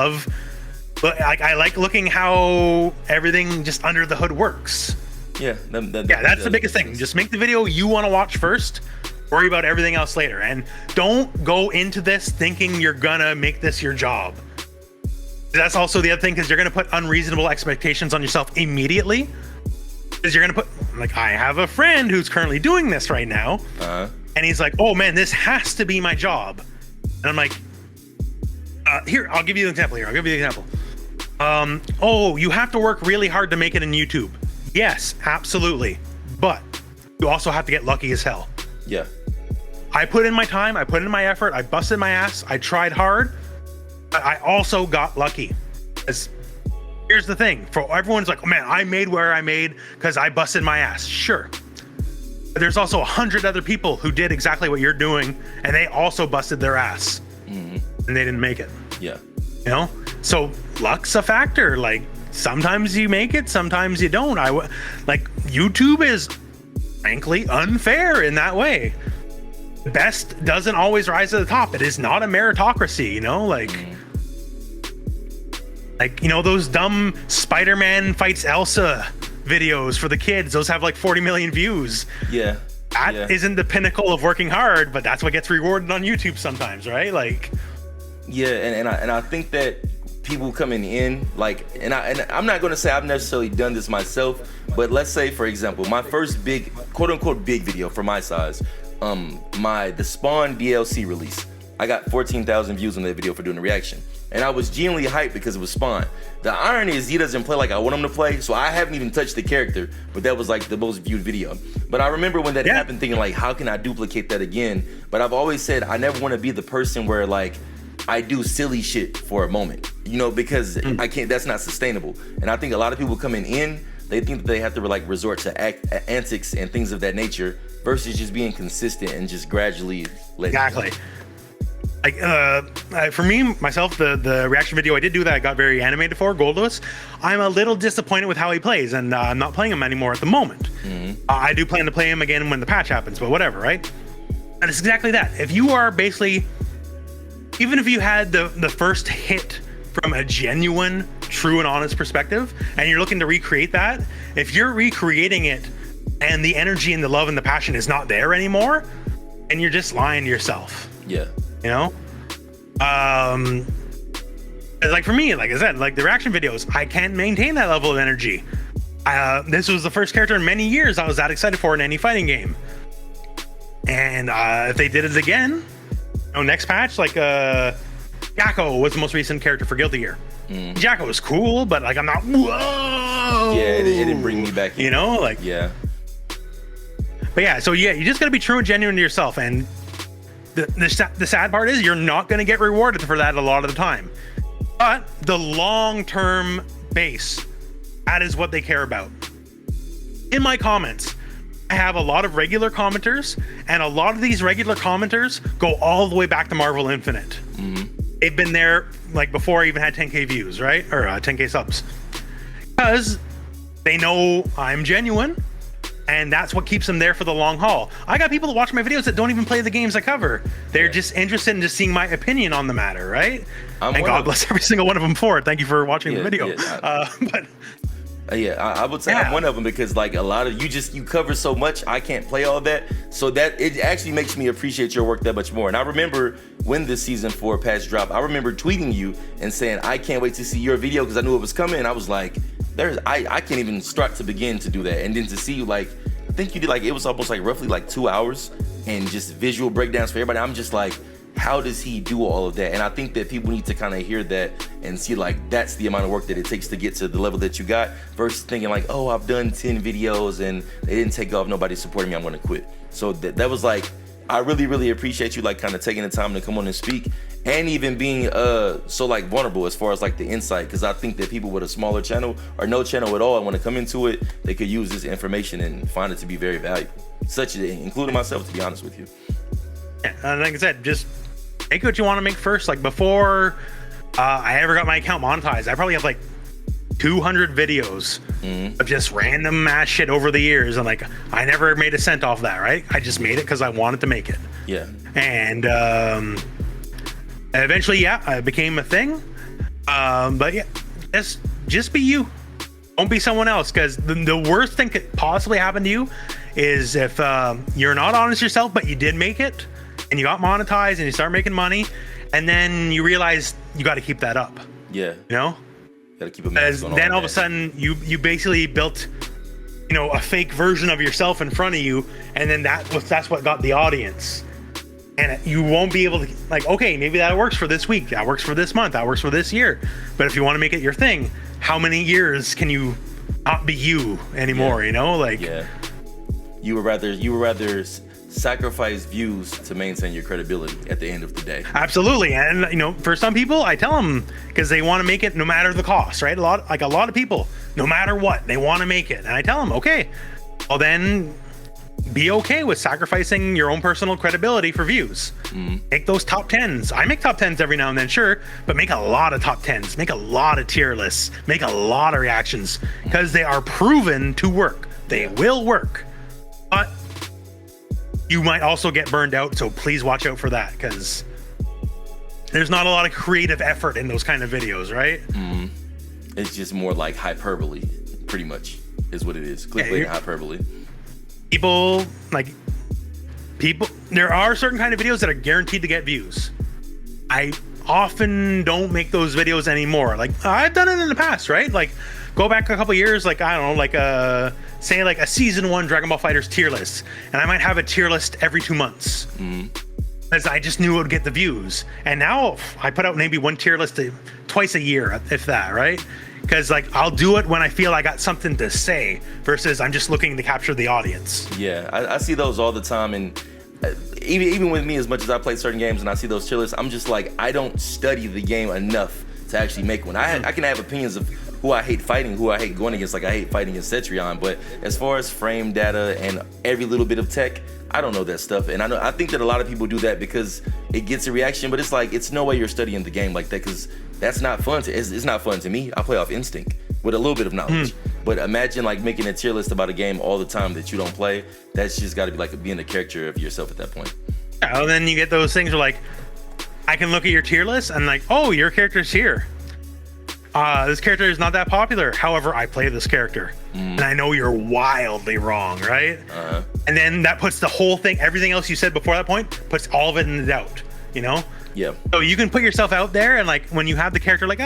like looking how everything just under the hood works. Yeah, that's the biggest thing. Just make the video you want to watch first, worry about everything else later. And don't go into this thinking you're gonna make this your job. That's also the other thing, because you're gonna put unreasonable expectations on yourself immediately. Because you're gonna put, like, I have a friend who's currently doing this right now, and he's like, oh man, this has to be my job. And I'm like, here, I'll give you an example oh, you have to work really hard to make it in YouTube. Yes, absolutely. But you also have to get lucky as hell. Yeah. I put in my time, I put in my effort, I busted my ass, I tried hard, but I also got lucky. Here's the thing, for everyone's like, oh man, I made where I made because I busted my ass. Sure. But there's also 100 other people who did exactly what you're doing, and they also busted their ass. And they didn't make it. Yeah. You know? So luck's a factor. Like, sometimes you make it, sometimes you don't. Like, YouTube is frankly unfair in that way. Best doesn't always rise to the top. It is not a meritocracy, you know? Like, you know, those dumb Spider-Man fights Elsa videos for the kids, those have like 40 million views. Yeah. That isn't the pinnacle of working hard, but that's what gets rewarded on YouTube sometimes, right? Like, yeah, and I think that people coming in, like, and I'm not going to say I've necessarily done this myself, but let's say, for example, my first big, quote unquote, big video for my size, the Spawn DLC release. I got 14,000 views on that video for doing the reaction. And I was genuinely hyped because it was Spawn. The irony is he doesn't play like I want him to play, so I haven't even touched the character, but that was like the most viewed video. But I remember when that happened thinking like, how can I duplicate that again? But I've always said I never want to be the person where like, I do silly shit for a moment, you know, because I can't, that's not sustainable. And I think a lot of people coming in, they think that they have to like resort to antics and things of that nature versus just being consistent and just gradually letting exactly. Like, for me, myself, the reaction video I did do that I got very animated for, Goldless, I'm a little disappointed with how he plays, and I'm not playing him anymore at the moment. I do plan to play him again when the patch happens, but whatever, right? And it's exactly that. If you are basically, even if you had the first hit from a genuine, true and honest perspective, and you're looking to recreate that, if you're recreating it and the energy and the love and the passion is not there anymore, and you're just lying to yourself. Yeah. You know? Like for me, like I said, like the reaction videos, I can't maintain that level of energy. This was the first character in many years I was that excited for in any fighting game. And if they did it again, next patch, like Jacko was the most recent character for Guilty Gear. Jacko was cool, but like I'm not, whoa. Yeah, it didn't bring me back. You know, like, yeah. But yeah, so yeah, you just gotta be true and genuine to yourself. And the sad part is you're not gonna get rewarded for that a lot of the time. But the long-term base, that is what they care about. In my comments, I have a lot of regular commenters, and a lot of these regular commenters go all the way back to Marvel Infinite. They've been there like before I even had 10K views, right? Or 10K subs. Because they know I'm genuine, and that's what keeps them there for the long haul. I got people that watch my videos that don't even play the games I cover. They're just interested in just seeing my opinion on the matter, right? And God bless every single one of them for it. Thank you for watching the video. I would say I'm one of them, because like a lot of you cover so much, I can't play all that, so that it actually makes me appreciate your work that much more. And I remember when the season 4 patch dropped, I remember tweeting you and saying I can't wait to see your video because I knew it was coming, and I was like, I can't even start to begin to do that. And then to see you, like, I think you did, like, it was almost like roughly like 2 hours and just visual breakdowns for everybody. I'm just like, how does he do all of that? And I think that people need to kind of hear that and see like that's the amount of work that it takes to get to the level that you got, versus thinking like, oh, I've done 10 videos and they didn't take off, nobody's supporting me, I'm gonna quit. So that was like, I really appreciate you like kind of taking the time to come on and speak, and even being so like vulnerable as far as like the insight, because I think that people with a smaller channel or no channel at all and want to come into it, they could use this information and find it to be very valuable, including myself, to be honest with you. And like I said, just make what you want to make first. Like before I ever got my account monetized, I probably have like 200 videos of just random ass shit over the years, and like I never made a cent off that, right? I just made it because I wanted to make it. Yeah. And eventually, it became a thing. But yeah, just be you. Don't be someone else, because the worst thing could possibly happen to you is if you're not honest yourself, but you did make it and you got monetized and you start making money, and then you realize you got to keep that up. Yeah. You know? Gotta keep a mask on. Then all of a sudden you basically built, a fake version of yourself in front of you, and then that's what got the audience. And you won't be able to, like, okay, maybe that works for this week, that works for this month, that works for this year. But if you want to make it your thing, how many years can you not be you anymore? Yeah. You would rather sacrifice views to maintain your credibility at the end of the day. Absolutely. And for some people, I tell them, because they want to make it no matter the cost, right? A lot of people, no matter what, they want to make it. And I tell them, okay, well then be okay with sacrificing your own personal credibility for views. Make those top 10s. I make top 10s every now and then, sure, but make a lot of top 10s, make a lot of tier lists, make a lot of reactions, because they are proven to work. They will work. But you might also get burned out, so please watch out for that, because there's not a lot of creative effort in those kind of videos, right? It's just more like hyperbole, pretty much, is what it is. Clickbait and hyperbole. There are certain kind of videos that are guaranteed to get views. I often don't make those videos anymore. Like, I've done it in the past, right? Like, go back a couple years, like, I don't know, like say like a season 1 Dragon Ball FighterZ tier list, and I might have a tier list every 2 months, because I just knew it would get the views. And now I put out maybe one tier list twice a year, if that, right? Because like I'll do it when I feel I got something to say, versus I'm just looking to capture the audience. Yeah, I see those all the time, and even with me, as much as I play certain games and I see those tier lists, I'm just like, I don't study the game enough to actually make one. I can have opinions of who I hate fighting, who I hate going against. Like, I hate fighting against Cetrion, but as far as frame data and every little bit of tech, I don't know that stuff. And I think that a lot of people do that because it gets a reaction, but it's like, it's no way you're studying the game like that, because that's not fun. It's not fun to me. I play off instinct with a little bit of knowledge. But imagine like making a tier list about a game all the time that you don't play. That's just got to be like being a character of yourself at that point. Yeah, well, then you get those things where like, I can look at your tier list and like, oh, your character's here. This character is not that popular. However, I play this character. And I know you're wildly wrong, right? And then that puts the whole thing, everything else you said before that point, puts all of it in doubt, you know? Yeah. So you can put yourself out there, and like when you have the character like,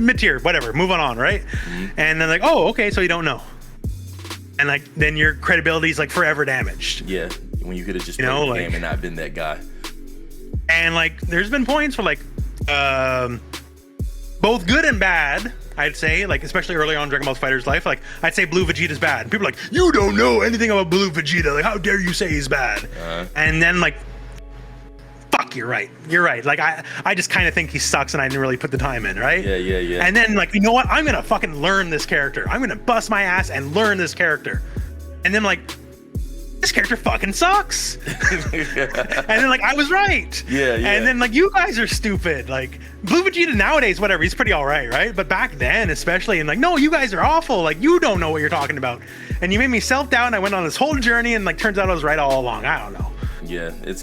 mid-tier, whatever, move on, right? And then like, oh, okay, so you don't know. And like, then your credibility is like forever damaged. Yeah, when you could have just played the game and not been that guy. And like, there's been points where like, both good and bad, I'd say, like especially early on in Dragon Ball FighterZ life, like I'd say Blue Vegeta's bad. People are like, you don't know anything about Blue Vegeta. Like, how dare you say he's bad? And then like, fuck, you're right. Like I just kind of think he sucks, and I didn't really put the time in, right? Yeah. And then like, you know what? I'm gonna fucking learn this character. I'm gonna bust my ass and learn this character. And then like, this character fucking sucks. And then like, I was right. Yeah. And then like, you guys are stupid. Like Blue Vegeta nowadays, whatever, he's pretty all right? But back then, especially, and like, no, you guys are awful. Like, you don't know what you're talking about. And you made me self-doubt, and I went on this whole journey, and like, turns out I was right all along. I don't know. Yeah, it's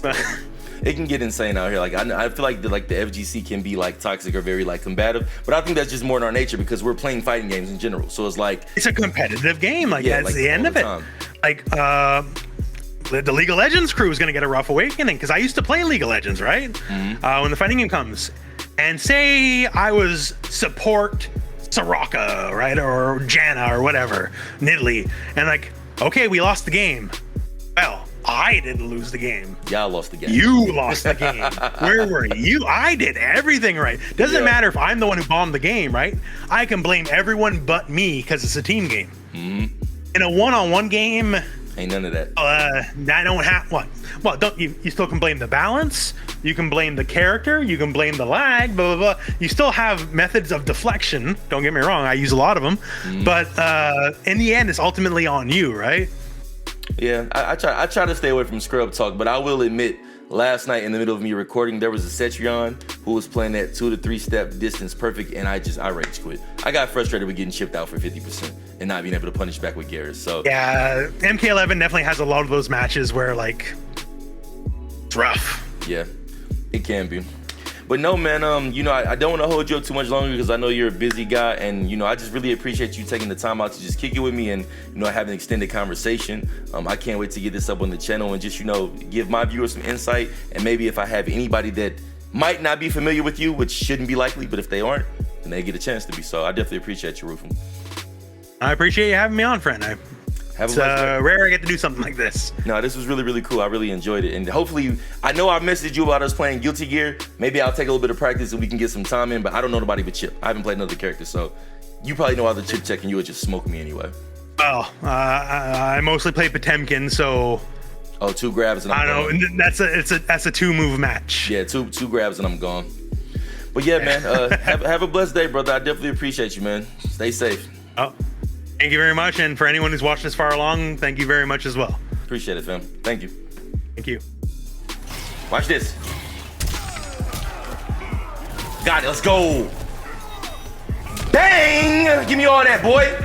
it can get insane out here. Like I feel like the FGC can be like toxic or very like combative, but I think that's just more in our nature because we're playing fighting games in general. So it's like, it's a competitive game. Like, that's like the end of it. Like the League of Legends crew is going to get a rough awakening, because I used to play League of Legends, right? When the fighting game comes, and say I was support Soraka, right, or Janna or whatever, Nidalee, and like, okay, we lost the game. Well, I didn't lose the game. Y'all lost the game. You lost the game. Where were you? I did everything right. Doesn't matter if I'm the one who bombed the game, right? I can blame everyone but me because it's a team game. In a one-on-one game, ain't none of that. I don't have what? Well, don't you? You still can blame the balance. You can blame the character. You can blame the lag. Blah blah blah. You still have methods of deflection. Don't get me wrong. I use a lot of them. But in the end, it's ultimately on you, right? Yeah, I try to stay away from scrub talk, but I will admit, last night in the middle of me recording, there was a Cetrion who was playing that 2 to 3 step distance perfect, and I rage quit. I got frustrated with getting chipped out for 50% and not being able to punish back with Garrus. So yeah, MK11 definitely has a lot of those matches where like, it's rough. Yeah, it can be. But no, man, you know, I don't want to hold you up too much longer because I know you're a busy guy, and you know, I just really appreciate you taking the time out to just kick it with me and, you know, have an extended conversation. I can't wait to get this up on the channel and just, you know, give my viewers some insight, and maybe if I have anybody that might not be familiar with you, which shouldn't be likely, but if they aren't, then they get a chance to be. So I definitely appreciate you, Roofem. I appreciate you having me on, friend. It's rare I get to do something like this. No, this was really, really cool. I really enjoyed it. And hopefully, I know I messaged you about us playing Guilty Gear. Maybe I'll take a little bit of practice and we can get some time in, but I don't know nobody but Chip. I haven't played another character, so you probably know all the Chip check and you would just smoke me anyway. Oh, I mostly play Potemkin, so... Oh, 2 grabs and I'm gone. I don't know, that's a 2-move match. Yeah, two grabs and I'm gone. But yeah, man, have a blessed day, brother. I definitely appreciate you, man. Stay safe. Oh. Thank you very much, and for anyone who's watched this far along, thank you very much as well. Appreciate it, fam. Thank you. Thank you. Watch this. Got it, let's go. Bang! Give me all that, boy.